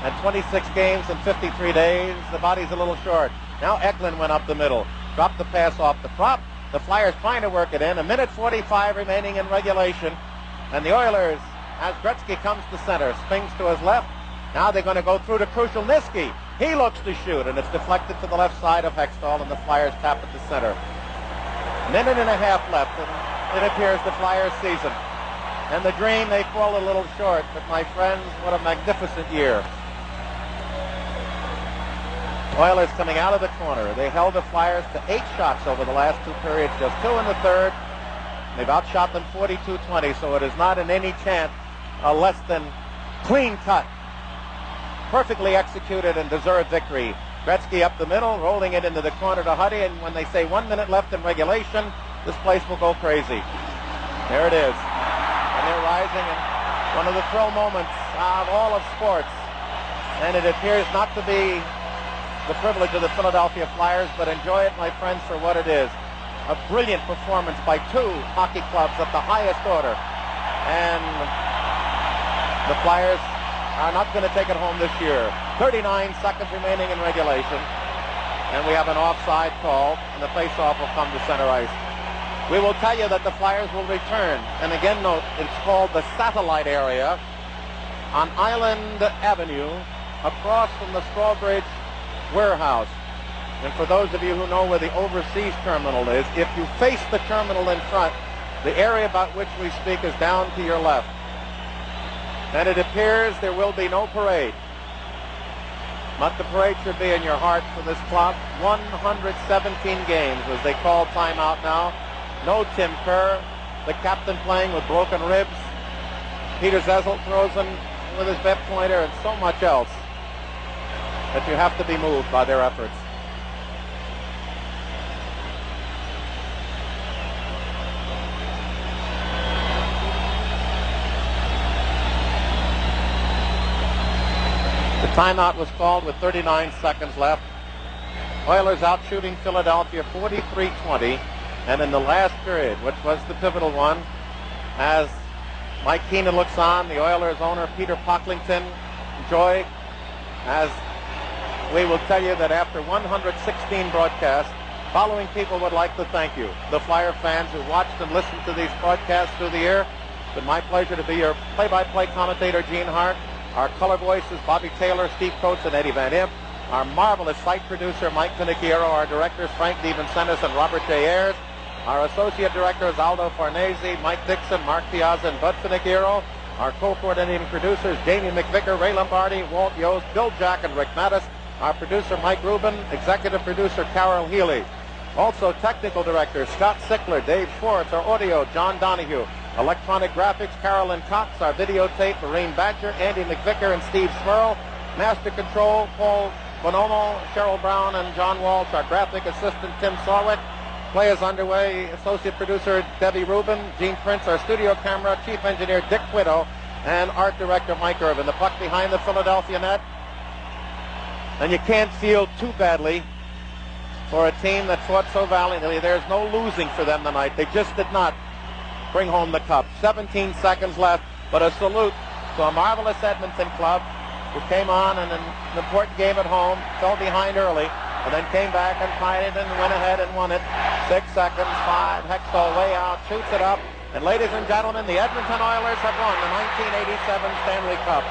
and 26 games in 53 days. The body's a little short. Now Eklund went up the middle, dropped the pass off the prop. The Flyers trying to work it in. 1:45 remaining in regulation. And the Oilers, as Gretzky comes to center, swings to his left. Now they're going to go through to Krushelnyski. He looks to shoot, and it's deflected to the left side of Hextall, and the Flyers tap it to center. 1.5 minutes left, and it appears the Flyers season. And the dream, they fall a little short, but my friends, what a magnificent year. Oilers coming out of the corner. They held the Flyers to 8 shots over the last 2 periods, just 2 in the third. They've outshot them 42-20, so it is not in any chance a less than clean cut, perfectly executed and deserved victory. Gretzky up the middle, rolling it into the corner to Huddy, and when they say 1 minute left in regulation, this place will go crazy. There it is. And they're rising in one of the thrill moments of all of sports. And it appears not to be the privilege of the Philadelphia Flyers, but enjoy it, my friends, for what it is. A brilliant performance by 2 hockey clubs at the highest order. And the Flyers are not going to take it home this year. 39 seconds remaining in regulation. And we have an offside call, and the face-off will come to center ice. We will tell you that the Flyers will return. And again, note, it's called the Satellite Area on Island Avenue, across from the Strawbridge Warehouse. And for those of you who know where the overseas terminal is, if you face the terminal in front, the area about which we speak is down to your left. And it appears there will be no parade. But the parade should be in your heart for this club. 117 games as they call timeout now. No Tim Kerr, the captain playing with broken ribs. Peter Zezel throws him with his bet pointer, and so much else that you have to be moved by their efforts. The timeout was called with 39 seconds left. Oilers out shooting Philadelphia 43-20. And in the last period, which was the pivotal one, as Mike Keenan looks on, the Oilers owner Peter Pocklington, Joy, as we will tell you that after 116 broadcasts, following people would like to thank you. The Flyer fans who watched and listened to these broadcasts through the year. It's been my pleasure to be your play-by-play commentator, Gene Hart. Our color voices, Bobby Taylor, Steve Coates, and Eddie Van Imp. Our marvelous site producer, Mike Finicchiero. Our directors, Frank DiVincentis and Robert J. Ayers. Our associate director is Aldo Farnese, Mike Dixon, Mark Piazza, and Bud Finicchio. Our co-coordinating producers, Jamie McVicker, Ray Lombardi, Walt Yost, Bill Jack, and Rick Mattis. Our producer, Mike Rubin, executive producer, Carol Healy. Also, technical director, Scott Sickler, Dave Schwartz. Our audio, John Donahue. Electronic graphics, Carolyn Cox. Our videotape, Maureen Badger, Andy McVicker, and Steve Smurl. Master control, Paul Bonomo, Cheryl Brown, and John Walsh. Our graphic assistant, Tim Sarwick. Play is underway. Associate producer, Debbie Rubin. Gene Prince, our studio camera. Chief engineer, Dick Quiddo. And art director, Mike Irvin. The puck behind the Philadelphia net. And you can't feel too badly for a team that fought so valiantly. There's no losing for them tonight. They just did not bring home the cup. 17 seconds left, but a salute to a marvelous Edmonton club who came on in an important game at home, fell behind early, and then came back and tied it and went ahead and won it. 6 seconds, 5, Hextall way out, shoots it up, and ladies and gentlemen, the Edmonton Oilers have won the 1987 Stanley Cup.